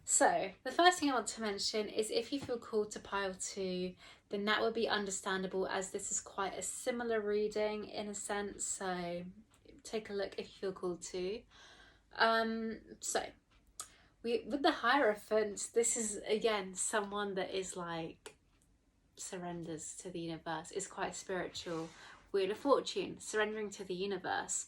So, the first thing I want to mention is if you feel called to pile 2, then that would be understandable as this is quite a similar reading in a sense. So, take a look if you feel called to. With the Hierophant, this is again someone that is like surrenders to the universe, is quite spiritual. Wheel of Fortune, surrendering to the universe.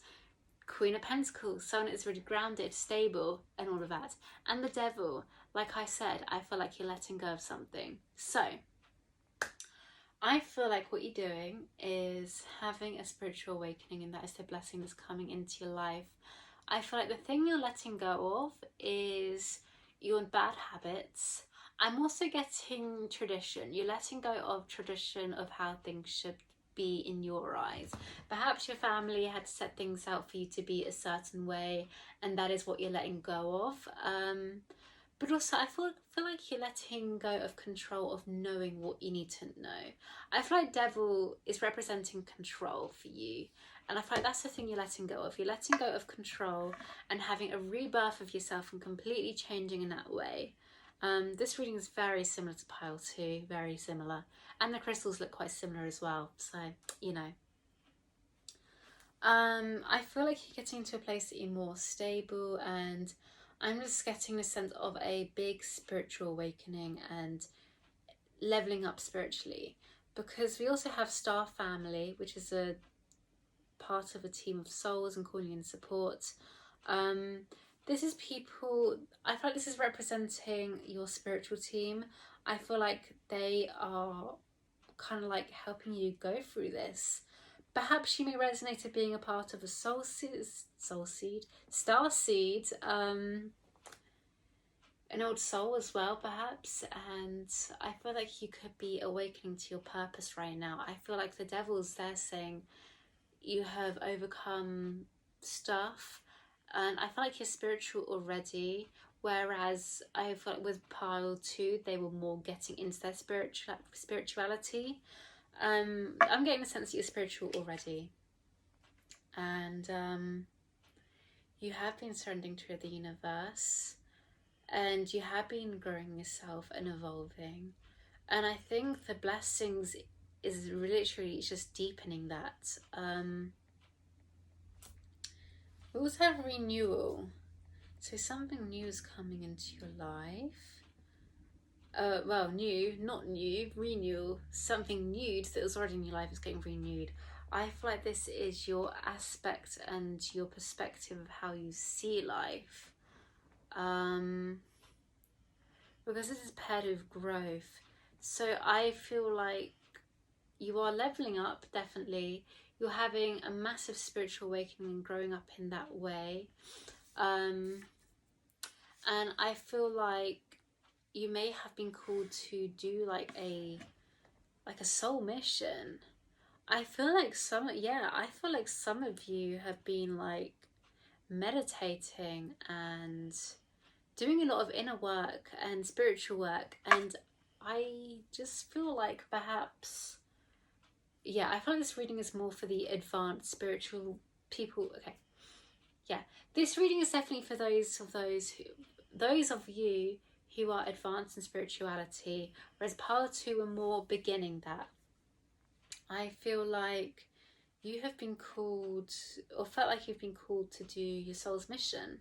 Queen of Pentacles, someone that's really grounded, stable, and all of that. And the Devil, like I said, I feel like you're letting go of something. So, I feel like what you're doing is having a spiritual awakening, and that is the blessing that's coming into your life. I feel like the thing you're letting go of is your bad habits. I'm also getting tradition. You're letting go of tradition of how things should be in your eyes. Perhaps your family had set things out for you to be a certain way, and that is what you're letting go of. But also I feel like you're letting go of control of knowing what you need to know. I feel like Devil is representing control for you, and I feel like that's the thing you're letting go of. You're letting go of control and having a rebirth of yourself and completely changing in that way. This reading is very similar to pile 2, very similar. And the crystals look quite similar as well, so, you know. I feel like you're getting to a place that you're more stable, and I'm just getting the sense of a big spiritual awakening and leveling up spiritually. Because we also have Star Family, which is a part of a team of souls and calling in support. This is people, I feel like this is representing your spiritual team. I feel like they are kind of like helping you go through this. Perhaps you may resonate to being a part of a star seed, an old soul as well perhaps, and I feel like you could be awakening to your purpose right now. I feel like the Devil's there saying you have overcome stuff, and I feel like you're spiritual already. whereas I felt like with pile 2 they were more getting into their spirituality. I'm getting the sense that you're spiritual already, and you have been surrendering to the universe, and you have been growing yourself and evolving. And I think the blessings is literally just deepening that. We also have renewal. So something new is coming into your life. Well, new, not new, renewal. Something new that was already in your life is getting renewed. I feel like this is your aspect and your perspective of how you see life. Because this is paired with growth. So I feel like you are leveling up, definitely. You're having a massive spiritual awakening and growing up in that way. And I feel like you may have been called to do like a soul mission. I feel like some of you have been like meditating and doing a lot of inner work and spiritual work, and I just feel like perhaps, yeah, I feel like this reading is more for the advanced spiritual people. Okay, yeah, this reading is definitely for those of you who are advanced in spirituality, whereas pile 2 are more beginning that. I feel like you have been called, or felt like you've been called to do your soul's mission.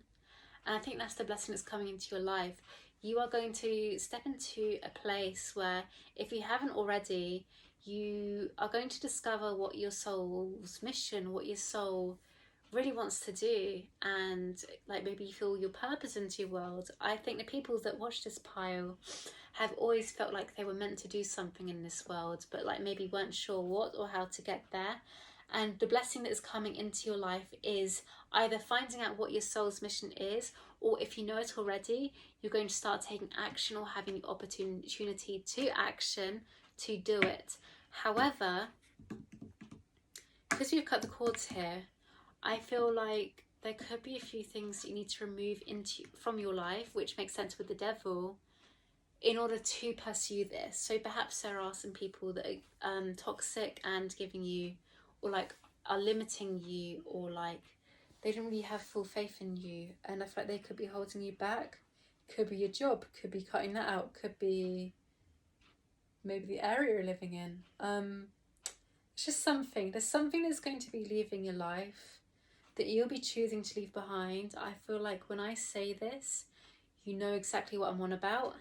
And I think that's the blessing that's coming into your life. You are going to step into a place where, if you haven't already, you are going to discover what your soul's mission, what your soul really wants to do, and like maybe you feel your purpose into your world. I think the people that watch this pile have always felt like they were meant to do something in this world, but like maybe weren't sure what or how to get there. And the blessing that is coming into your life is either finding out what your soul's mission is, or if you know it already, you're going to start taking action or having the opportunity to action to do it. However, because we've cut the cords here, I feel like there could be a few things that you need to remove from your life, which makes sense with the devil, in order to pursue this. So perhaps there are some people that are toxic and giving you, or like are limiting you, or like they don't really have full faith in you, and I feel like they could be holding you back. Could be your job, could be cutting that out, could be maybe the area you're living in. It's just there's something that's going to be leaving your life that you'll be choosing to leave behind. I feel like when I say this, you know exactly what I'm on about.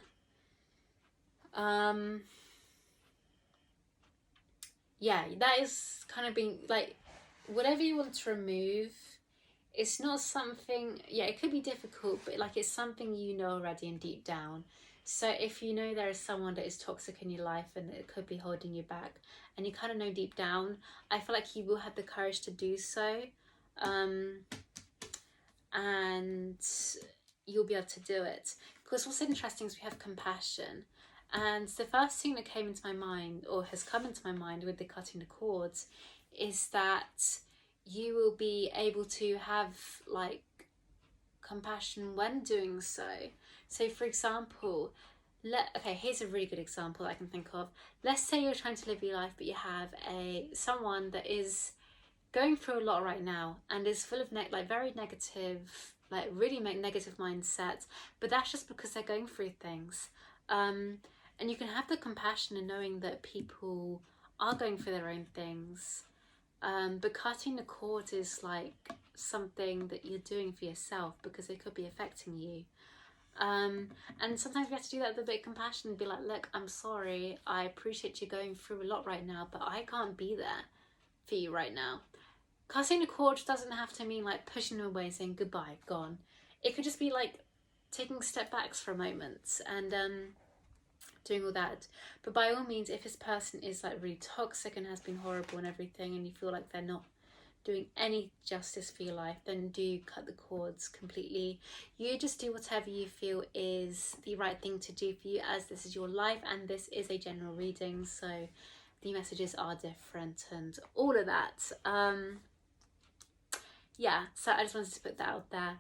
Yeah, that is kind of being like, whatever you want to remove, it's not something, yeah, it could be difficult, but like it's something you know already and deep down. So if you know there is someone that is toxic in your life and it could be holding you back, and you kind of know deep down, I feel like you will have the courage to do so. And you'll be able to do it. Because what's interesting is we have compassion. And the first thing that came into my mind, or has come into my mind with the cutting the cords, is that you will be able to have like compassion when doing so. So for example, okay, here's a really good example I can think of. Let's say you're trying to live your life, but you have someone that is going through a lot right now and is full of very negative, like really negative mindset, but that's just because they're going through things. And you can have the compassion in knowing that people are going through their own things. But cutting the cord is like something that you're doing for yourself because they could be affecting you. And sometimes we have to do that with a bit of compassion and be like, look, I'm sorry, I appreciate you going through a lot right now, but I can't be there for you right now. Cutting the cord doesn't have to mean like pushing them away, saying goodbye, gone. It could just be like taking step backs for a moment and doing all that. But by all means, if this person is like really toxic and has been horrible and everything, and you feel like they're not doing any justice for your life, then do cut the cords completely. You just do whatever you feel is the right thing to do for you, as this is your life and this is a general reading, so the messages are different and all of that. Yeah, so I just wanted to put that out there.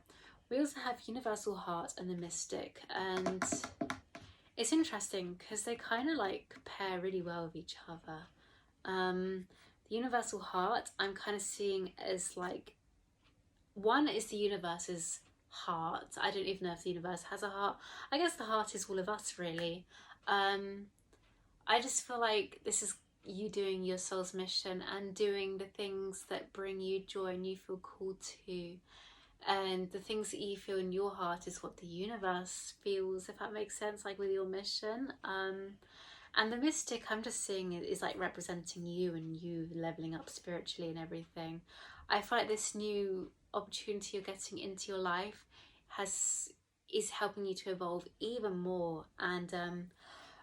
We also have Universal Heart and the Mystic, and it's interesting because they kind of like pair really well with each other. The Universal Heart I'm kind of seeing as like, one is the universe's heart. I don't even know if the universe has a heart. I guess the heart is all of us, really. I just feel like this is you doing your soul's mission and doing the things that bring you joy and you feel called to. And the things that you feel in your heart is what the universe feels, if that makes sense, like with your mission. And the Mystic I'm just seeing is like representing you and you leveling up spiritually and everything. I feel like this new opportunity you're getting into your life is helping you to evolve even more. And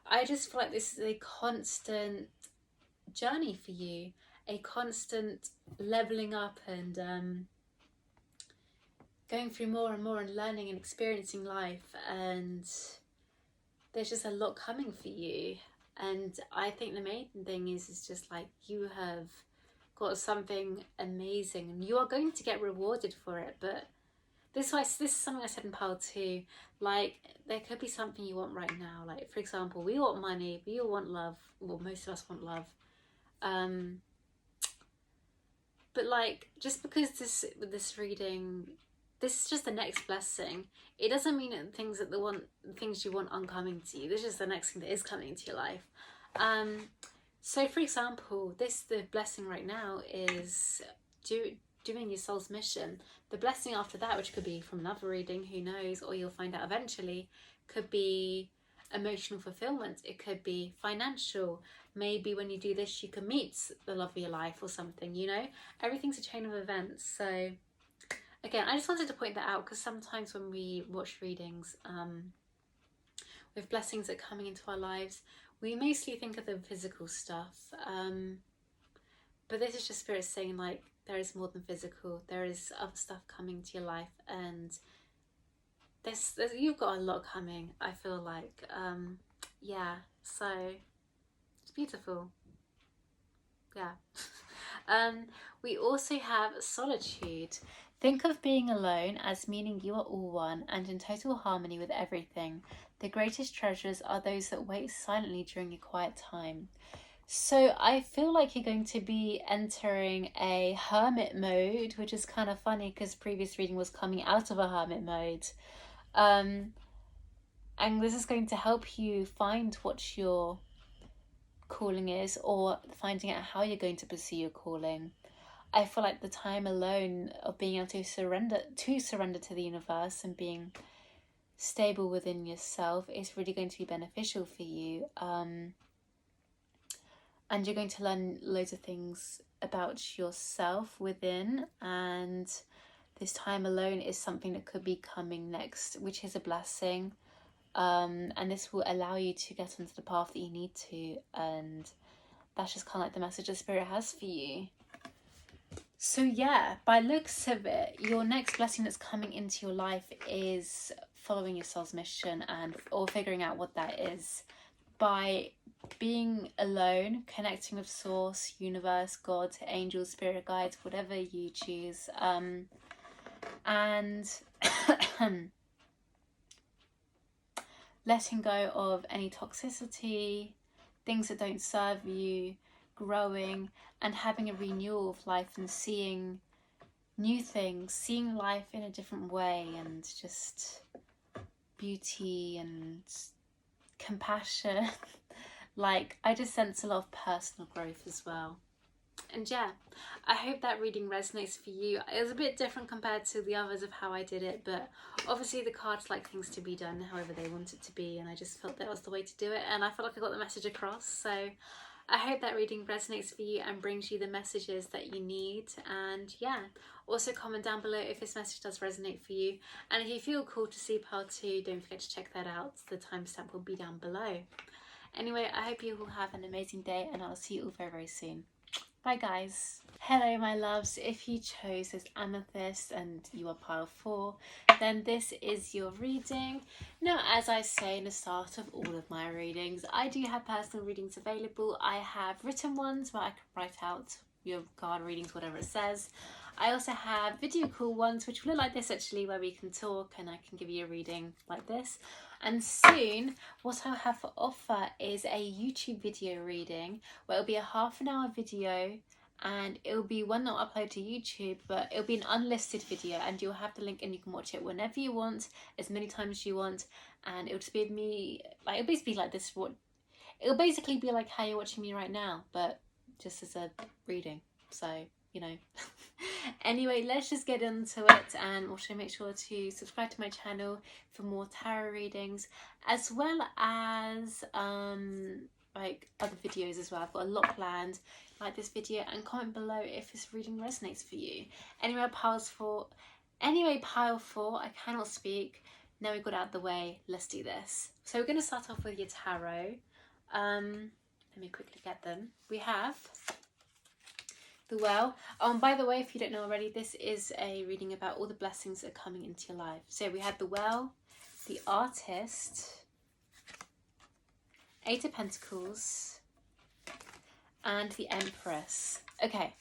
I just feel like this is a constant journey for you, a constant leveling up and going through more and more and learning and experiencing life. And there's just a lot coming for you. And I think the main thing is just like you have got something amazing and you are going to get rewarded for it. But this is something I said in pile 2. Like, there could be something you want right now. Like, for example, we want money, we all want love. Well, most of us want love. But like, just because this reading, this is just the next blessing. It doesn't mean that things you want aren't coming to you. This is just the next thing that is coming into your life. So for example, the blessing right now is doing your soul's mission. The blessing after that, which could be from another reading, who knows, or you'll find out eventually, could be emotional fulfillment. It could be financial. Maybe when you do this, you can meet the love of your life or something, you know? Everything's a chain of events. So again, I just wanted to point that out because sometimes when we watch readings with blessings that are coming into our lives, we mostly think of the physical stuff. But this is just Spirit saying, like, there is more than physical. There is other stuff coming to your life, and you've got a lot coming, I feel like. Yeah, so it's beautiful. Yeah. We also have solitude. Think of being alone as meaning you are all one and in total harmony with everything. The greatest treasures are those that wait silently during a quiet time. So I feel like you're going to be entering a hermit mode, which is kind of funny because previous reading was coming out of a hermit mode. And this is going to help you find what your calling is, or finding out how you're going to pursue your calling. I feel like the time alone of being able to surrender to the universe and being stable within yourself is really going to be beneficial for you. And you're going to learn loads of things about yourself within, and this time alone is something that could be coming next, which is a blessing. And this will allow you to get onto the path that you need to, and that's just kind of like the message the Spirit has for you. So yeah, by looks of it, your next blessing that's coming into your life is following your soul's mission or figuring out what that is by being alone, connecting with Source, Universe, God, angels, spirit guides, whatever you choose, and letting go of any toxicity, things that don't serve you, growing and having a renewal of life and seeing new things, seeing life in a different way, and just beauty and compassion. Like, I just sense a lot of personal growth as well. And yeah, I hope that reading resonates for you. It was a bit different compared to the others of how I did it, but obviously the cards like things to be done however they want it to be, and I just felt that was the way to do it, and I felt like I got the message across. So I hope that reading resonates for you and brings you the messages that you need. And yeah, also comment down below if this message does resonate for you, and if you feel called to see part 2, don't forget to check that out. The timestamp will be down below. Anyway, I hope you all have an amazing day, and I'll see you all very, very soon. Bye guys. Hello my loves. If you chose this Amethyst and you are pile 4, then this is your reading. Now, as I say in the start of all of my readings, I do have personal readings available. I have written ones where I can write out your card readings, whatever it says. I also have video call ones, which will look like this actually, where we can talk and I can give you a reading like this. And soon, what I'll have for offer is a YouTube video reading, where it'll be a half-an-hour video, and it'll be one not uploaded to YouTube, but it'll be an unlisted video, and you'll have the link and you can watch it whenever you want, as many times as you want, and it'll just be me, like, it'll basically be like this, it'll basically be like how you're watching me right now, but just as a reading, so, you know. Anyway, let's just get into it, and also make sure to subscribe to my channel for more tarot readings, as well as like other videos as well. I've got a lot planned, like this video, and comment below if this reading resonates for you. Anyway, pile 4, I cannot speak. Now we've got it out of the way, let's do this. So we're going to start off with your tarot. Let me quickly get them. We have the Well. By the way, if you don't know already, this is a reading about all the blessings that are coming into your life. So we had the Well, the Artist, 8 of Pentacles, and the Empress. Okay,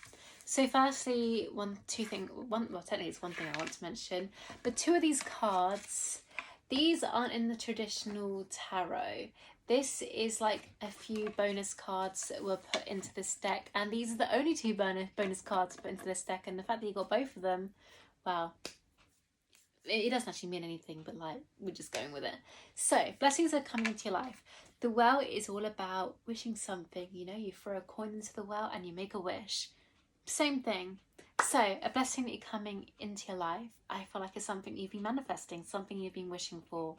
so firstly, technically it's one thing I want to mention, but 2 of these cards, these aren't in the traditional tarot. This is like a few bonus cards that were put into this deck, and these are the only 2 bonus cards put into this deck, and the fact that you got both of them, wow. It doesn't actually mean anything, but like, we're just going with it. So, blessings are coming into your life. The Well is all about wishing something, you know, you throw a coin into the well and you make a wish. Same thing. So, a blessing that you're coming into your life, I feel like is something you've been manifesting, something you've been wishing for.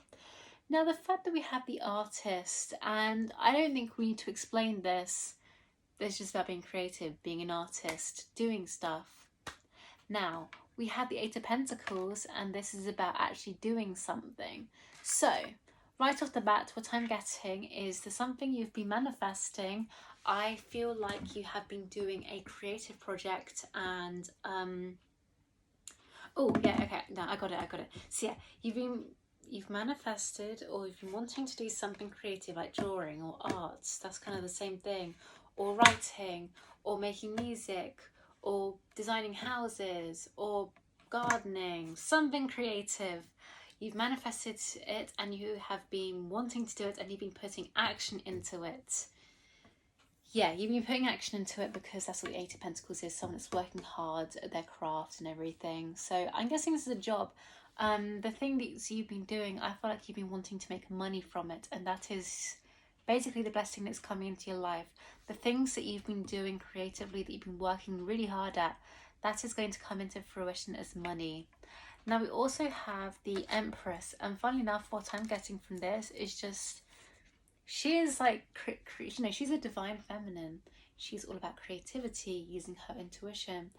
Now, the fact that we have the Artist, and I don't think we need to explain this, it's just about being creative, being an artist, doing stuff. Now, we have the 8 of Pentacles, and this is about actually doing something. So, right off the bat, what I'm getting is there's something you've been manifesting. I feel like you have been doing a creative project, and oh yeah, okay, no, I got it. So yeah, you've manifested, or you've been wanting to do something creative like drawing or arts. That's kind of the same thing, or writing, or making music, or designing houses, or gardening, something creative. You've manifested it, and you have been wanting to do it, and you've been putting action into it. Yeah, you've been putting action into it, because that's what the 8 of Pentacles is, someone that's working hard at their craft and everything. So I'm guessing this is a job. The thing that you've been doing, I feel like you've been wanting to make money from it, and that is basically the blessing that's coming into your life. The things that you've been doing creatively, that you've been working really hard at, that is going to come into fruition as money. Now we also have the Empress, and funnily enough, what I'm getting from this is just, she is like, you know, she's a divine feminine. She's all about creativity, using her intuition,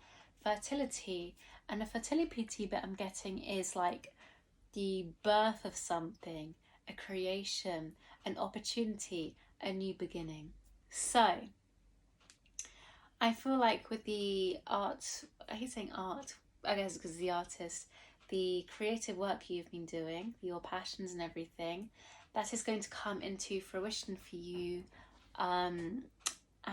fertility, and the fertility bit I'm getting is like the birth of something, a creation, an opportunity, a new beginning. So I feel like with the art, I hate saying art, I guess because the Artist, the creative work you've been doing, your passions and everything, that is going to come into fruition for you, and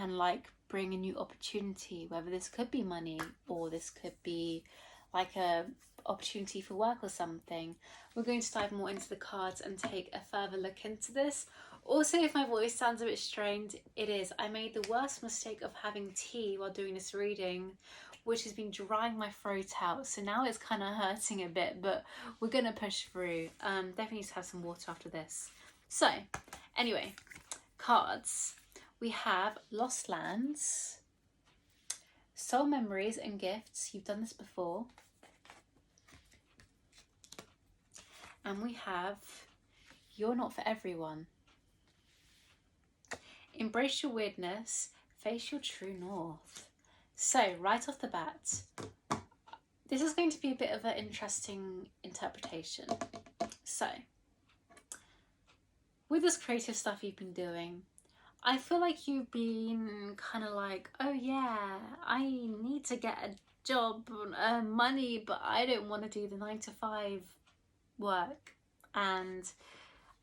like bring a new opportunity, whether this could be money, or this could be like a opportunity for work or something. We're going to dive more into the cards and take a further look into this. Also, if my voice sounds a bit strained, it is. I made the worst mistake of having tea while doing this reading, which has been drying my throat out, so now it's kind of hurting a bit, but we're gonna push through. Definitely need to have some water after this. So anyway, cards. We have Lost Lands, Soul Memories and Gifts. You've done this before. And we have You're Not For Everyone. Embrace your weirdness, face your true north. So, right off the bat, this is going to be a bit of an interesting interpretation. So, with this creative stuff you've been doing, I feel like you've been kind of like, oh yeah, I need to get a job, earn money, but I don't want to do the 9-to-5 work. And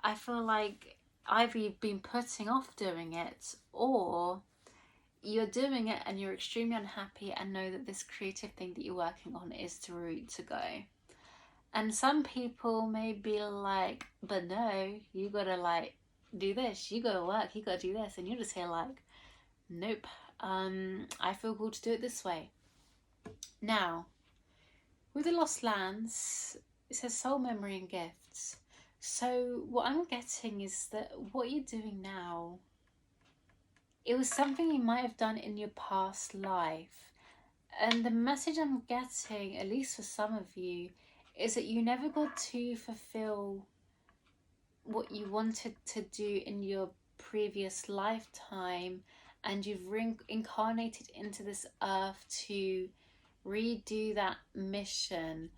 I feel like either you've been putting off doing it, or you're doing it and you're extremely unhappy, and know that this creative thing that you're working on is the route to go. And some people may be like, but no, you gotta like do this, you gotta work, you gotta do this, and you're just here like, nope, I feel called to do it this way. Now, with the Lost Lands, it says soul, memory, and gifts. So what I'm getting is that what you're doing now, it was something you might have done in your past life. And the message I'm getting, at least for some of you, is that you never got to fulfill what you wanted to do in your previous lifetime, and you've reincarnated into this earth to redo that mission.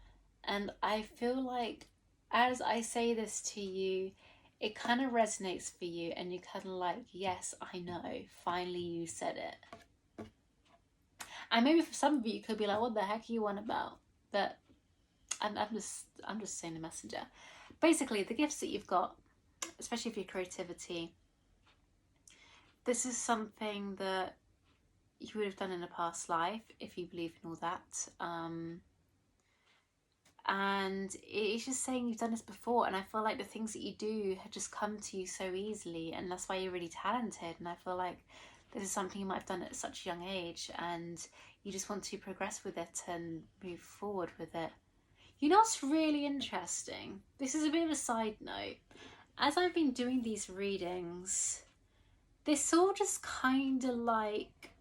And I feel like as I say this to you, it kind of resonates for you, and you're kind of like, yes, I know, finally you said it. And maybe for some of you, you could be like, what the heck are you on about? But I'm just saying the messenger. Basically, the gifts that you've got, especially for your creativity, this is something that you would have done in a past life, if you believe in all that. And it's just saying you've done this before, and I feel like the things that you do have just come to you so easily, and that's why you're really talented. And I feel like this is something you might have done at such a young age, and you just want to progress with it and move forward with it. You know what's really interesting? This is a bit of a side note. As I've been doing these readings, this all just kind of like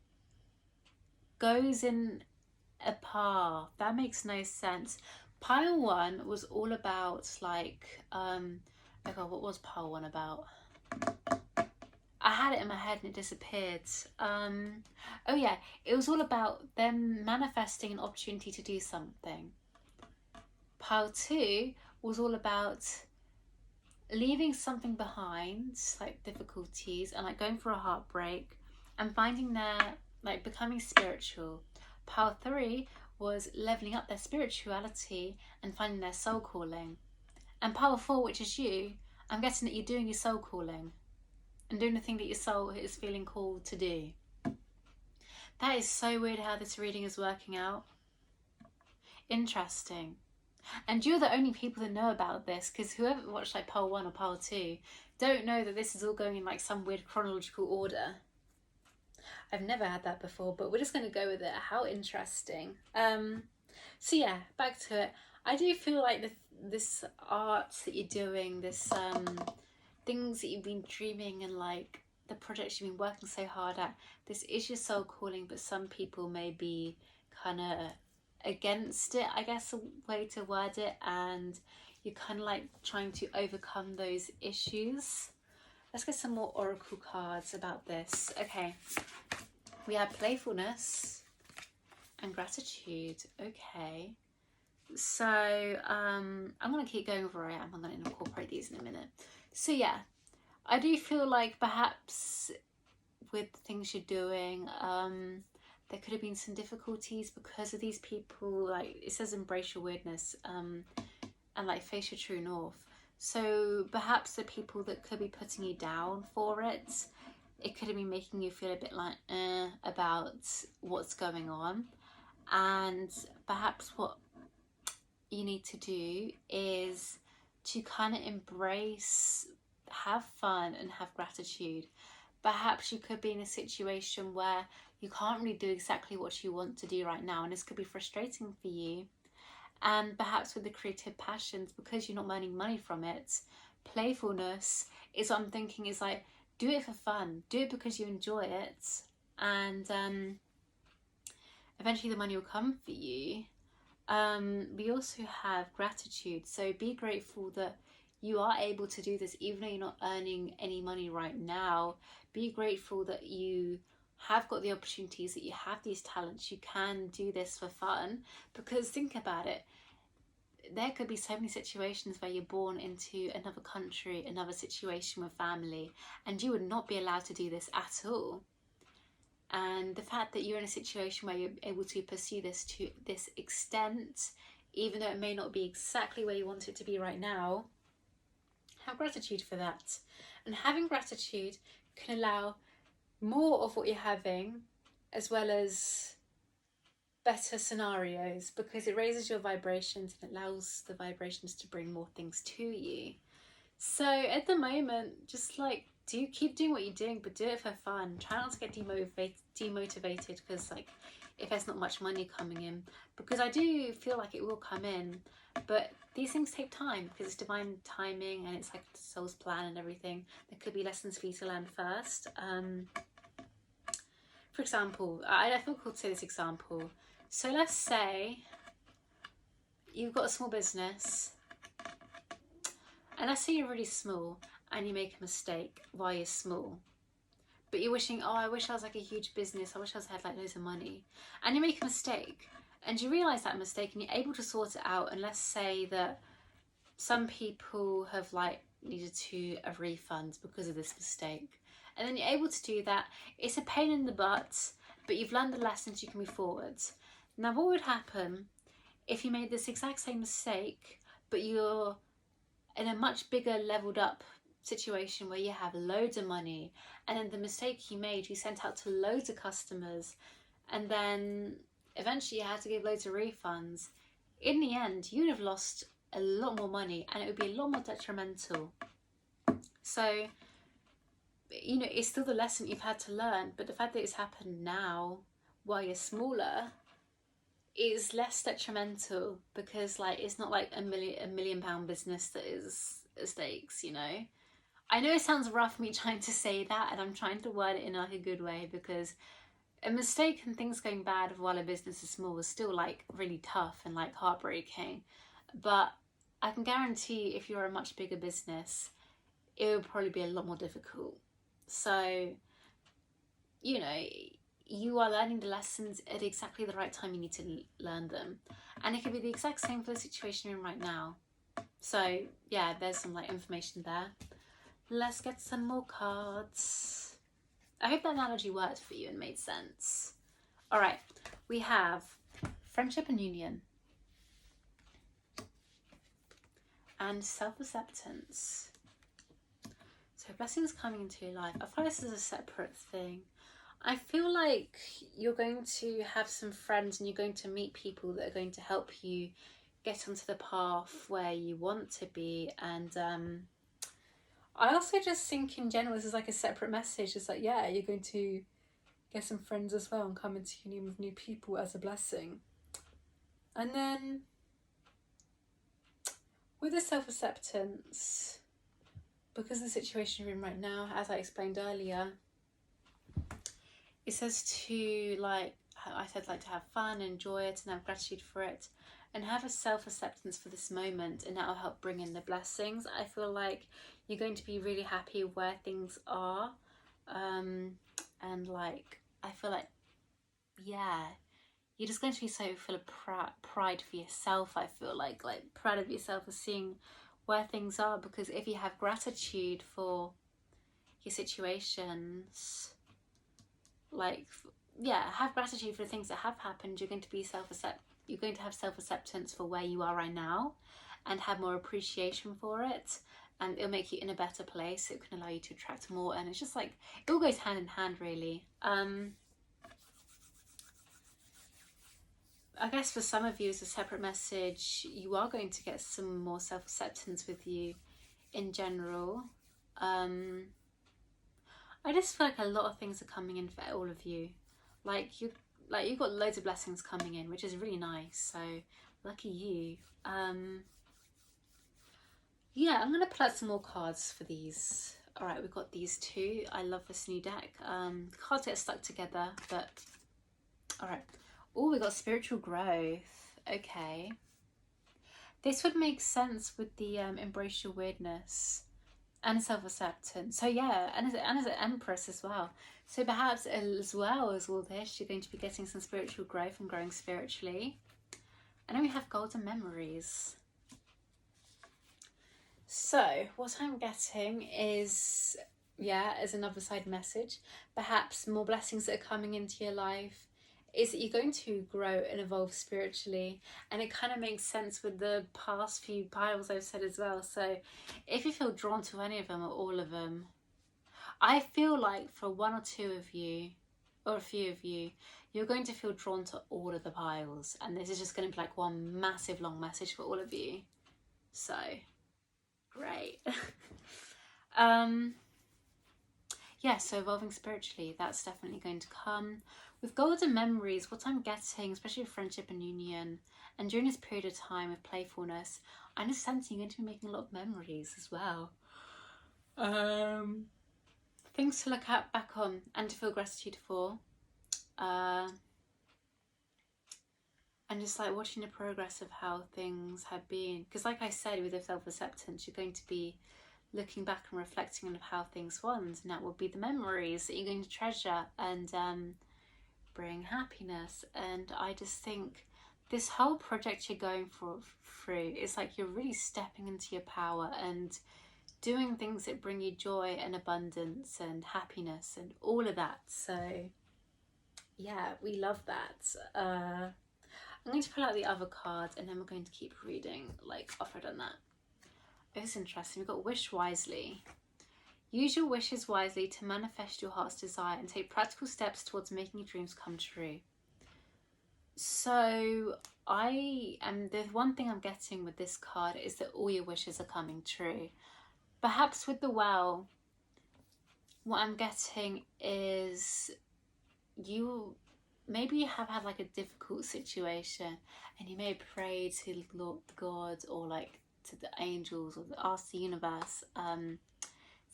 goes in a path. That makes no sense. Pile 1 was all about like, oh God, what was pile 1 about? I had it in my head and it disappeared. Oh yeah, it was all about them manifesting an opportunity to do something. Pile 2 was all about leaving something behind, like difficulties, and like going for a heartbreak and finding their, like becoming spiritual. Pile 3 was leveling up their spirituality and finding their soul calling. And pile 4, which is you, I'm guessing that you're doing your soul calling and doing the thing that your soul is feeling called to do. That is so weird how this reading is working out. Interesting. And you're the only people that know about this, because whoever watched like pile 1 or pile 2 don't know that this is all going in like some weird chronological order. I've never had that before, but we're just going to go with it. How interesting. So yeah, back to it. I do feel like this art that you're doing, this things that you've been dreaming, and like the projects you've been working so hard at, this is your soul calling, but some people may be kind of against it, I guess, a way to word it, and you're kind of like trying to overcome those issues. Let's get some more oracle cards about this. Okay, we have playfulness and gratitude. Okay, so I'm going to keep going where I am. I'm going to incorporate these in a minute. So yeah, I do feel like perhaps with the things you're doing, there could have been some difficulties because of these people. Like it says, embrace your weirdness and like face your true north. So perhaps the people that could be putting you down for it, it could have been making you feel a bit like about what's going on. And perhaps what you need to do is to kind of embrace, have fun and have gratitude. Perhaps you could be in a situation where you can't really do exactly what you want to do right now, and this could be frustrating for you. And perhaps with the creative passions, because you're not earning money from it, playfulness is what I'm thinking is like, do it for fun, do it because you enjoy it, and eventually the money will come for you. We also have gratitude, so be grateful that you are able to do this even though you're not earning any money right now. Be grateful that you have got the opportunities, that you have these talents, you can do this for fun. Because think about it, there could be so many situations where you're born into another country, another situation with family, and you would not be allowed to do this at all. And the fact that you're in a situation where you're able to pursue this to this extent, even though it may not be exactly where you want it to be right now, have gratitude for that. And having gratitude can allow more of what you're having as well as better scenarios, because it raises your vibrations and allows the vibrations to bring more things to you. So at the moment, just like keep doing what you're doing, but do it for fun. Try not to get demotivated because like if there's not much money coming in, because I do feel like it will come in, but these things take time because it's divine timing and it's like the soul's plan and everything. There could be lessons for you to learn first. For example, I feel cool to say this example. So let's say you've got a small business, and let's say you're really small and you make a mistake while you're small, but you're wishing, oh, I wish I was like a huge business, I wish I had like loads of money, and you make a mistake and you realise that mistake and you're able to sort it out. And let's say that some people have like needed to have refunds because of this mistake, and then you're able to do that. It's a pain in the butt, but you've learned the lessons, you can move forward. Now what would happen if you made this exact same mistake, but you're in a much bigger leveled up situation where you have loads of money, and then the mistake you made you sent out to loads of customers, and then eventually you had to give loads of refunds? In the end, you'd have lost a lot more money and it would be a lot more detrimental. So, you know, it's still the lesson you've had to learn, but the fact that it's happened now while you're smaller is less detrimental, because like it's not like a million pound business that is at stakes, you know. I know it sounds rough me trying to say that, and I'm trying to word it in like a good way, because a mistake and things going bad while a business is small is still like really tough and like heartbreaking. But I can guarantee if you're a much bigger business, it would probably be a lot more difficult. So, you know, you are learning the lessons at exactly the right time you need to learn them. And it could be the exact same for the situation you're in right now. So yeah, there's some like information there. Let's get some more cards. I hope that analogy worked for you and made sense. All right, we have friendship and union, and self-acceptance. So blessings coming into your life. I find this is a separate thing. I feel like you're going to have some friends and you're going to meet people that are going to help you get onto the path where you want to be. And I also just think in general, this is like a separate message. It's like, yeah, you're going to get some friends as well and come into union with new people as a blessing. And then with the self-acceptance, because of the situation you're in right now, as I explained earlier, it says to, like I said, like to have fun, enjoy it, and have gratitude for it, and have a self-acceptance for this moment, and that will help bring in the blessings. I feel like you're going to be really happy where things are, and like I feel like, yeah, you're just going to be so full of pride for yourself. I feel like proud of yourself for seeing where things are, because if you have gratitude for your situations, like, yeah, have gratitude for the things that have happened, you're going to be you're going to have self-acceptance for where you are right now and have more appreciation for it, and it'll make you in a better place. It can allow you to attract more, and it's just like it all goes hand in hand, really. I guess for some of you as a separate message, you are going to get some more self-acceptance with you in general. I just feel like a lot of things are coming in for all of you. You've got loads of blessings coming in, which is really nice. So lucky you. Yeah, I'm gonna pull out some more cards for these. All right, we've got these two. I love this new deck. Cards get stuck together, but all right. Oh, we got spiritual growth. Okay, this would make sense with the embrace your weirdness and self-acceptance. So yeah, and as an empress as well. So perhaps as well as all this, you're going to be getting some spiritual growth and growing spiritually. And then we have golden memories. So what I'm getting is, yeah, as another side message, perhaps more blessings that are coming into your life, is that you're going to grow and evolve spiritually. And it kind of makes sense with the past few piles I've said as well. So if you feel drawn to any of them or all of them, I feel like for one or two of you, or a few of you, you're going to feel drawn to all of the piles, and this is just going to be like one massive long message for all of you. So great. Yeah, so evolving spiritually, that's definitely going to come. With golden memories, what I'm getting, especially with friendship and union, and during this period of time of playfulness, I'm just sensing you're going to be making a lot of memories as well. Things to look at back on and to feel gratitude for. And just like watching the progress of how things have been. Because like I said, with the self-acceptance, you're going to be looking back and reflecting on how things went, and that will be the memories that you're going to treasure and bring happiness. And I just think this whole project you're going through, it's like you're really stepping into your power and doing things that bring you joy and abundance and happiness and all of that. So yeah, we love that. I'm going to pull out the other card, and then we're going to keep reading like after I've done that. It's interesting. We've got wish wisely. Use your wishes wisely to manifest your heart's desire and take practical steps towards making your dreams come true. So the one thing I'm getting with this card is that all your wishes are coming true. Perhaps with the well, what I'm getting is you have had like a difficult situation, and you may pray to Lord God, or like to the angels, or ask the universe,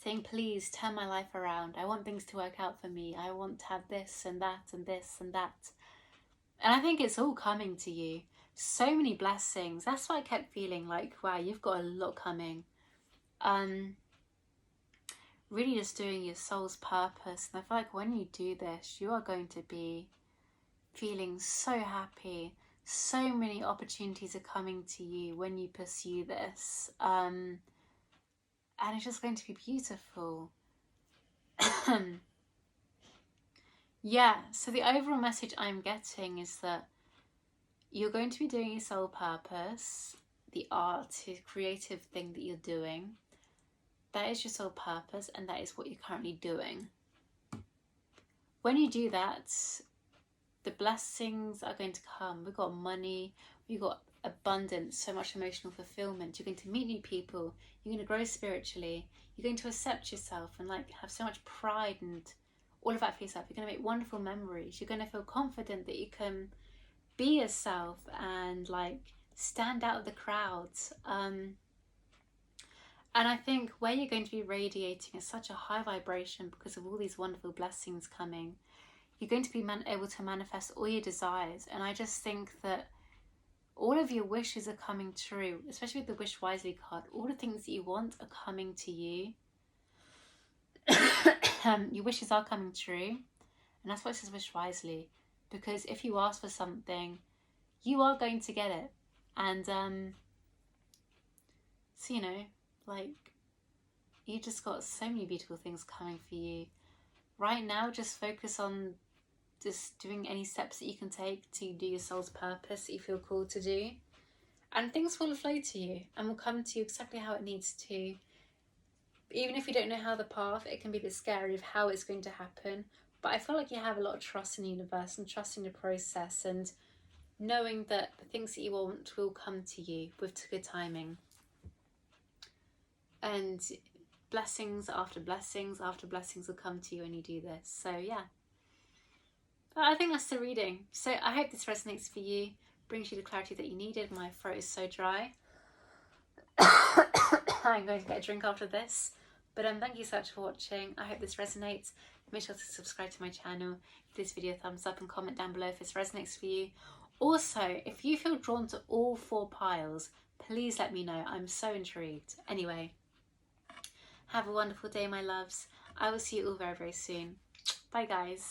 saying, please turn my life around. I want things to work out for me. I want to have this and that and this and that. And I think it's all coming to you. So many blessings. That's why I kept feeling like, wow, you've got a lot coming. Really just doing your soul's purpose. And I feel like when you do this, you are going to be feeling so happy. So many opportunities are coming to you when you pursue this. And it's just going to be beautiful. Yeah, so the overall message I'm getting is that you're going to be doing your soul purpose, the art, the creative thing that you're doing. That is your soul purpose, and that is what you're currently doing. When you do that, the blessings are going to come. We've got money, we've got abundance, so much emotional fulfillment. You're going to meet new people, you're going to grow spiritually, you're going to accept yourself and like have so much pride and all of that for yourself. You're going to make wonderful memories. You're going to feel confident that you can be yourself and like stand out of the crowds. And I think where you're going to be radiating is such a high vibration because of all these wonderful blessings coming. You're going to be able to manifest all your desires. And I just think that all of your wishes are coming true, especially with the Wish Wisely card. All the things that you want are coming to you. Your wishes are coming true. And that's why it says wish wisely. Because if you ask for something, you are going to get it. And, so, you know, like, you just got so many beautiful things coming for you. Right now, just focus on just doing any steps that you can take to do your soul's purpose that you feel called to do. And things will flow to you and will come to you exactly how it needs to. Even if you don't know how the path, it can be a bit scary of how it's going to happen. But I feel like you have a lot of trust in the universe and trust in the process and knowing that the things that you want will come to you with good timing. And blessings after blessings will come to you when you do this. So yeah, I think that's the reading. So I hope this resonates for you, brings you the clarity that you needed. My throat is so dry. I'm going to get a drink after this. But thank you so much for watching. I hope this resonates. Make sure to subscribe to my channel. Give this video a thumbs up and comment down below if this resonates for you. Also, if you feel drawn to all 4 piles, please let me know. I'm so intrigued. Anyway, have a wonderful day, my loves. I will see you all very, very soon. Bye, guys.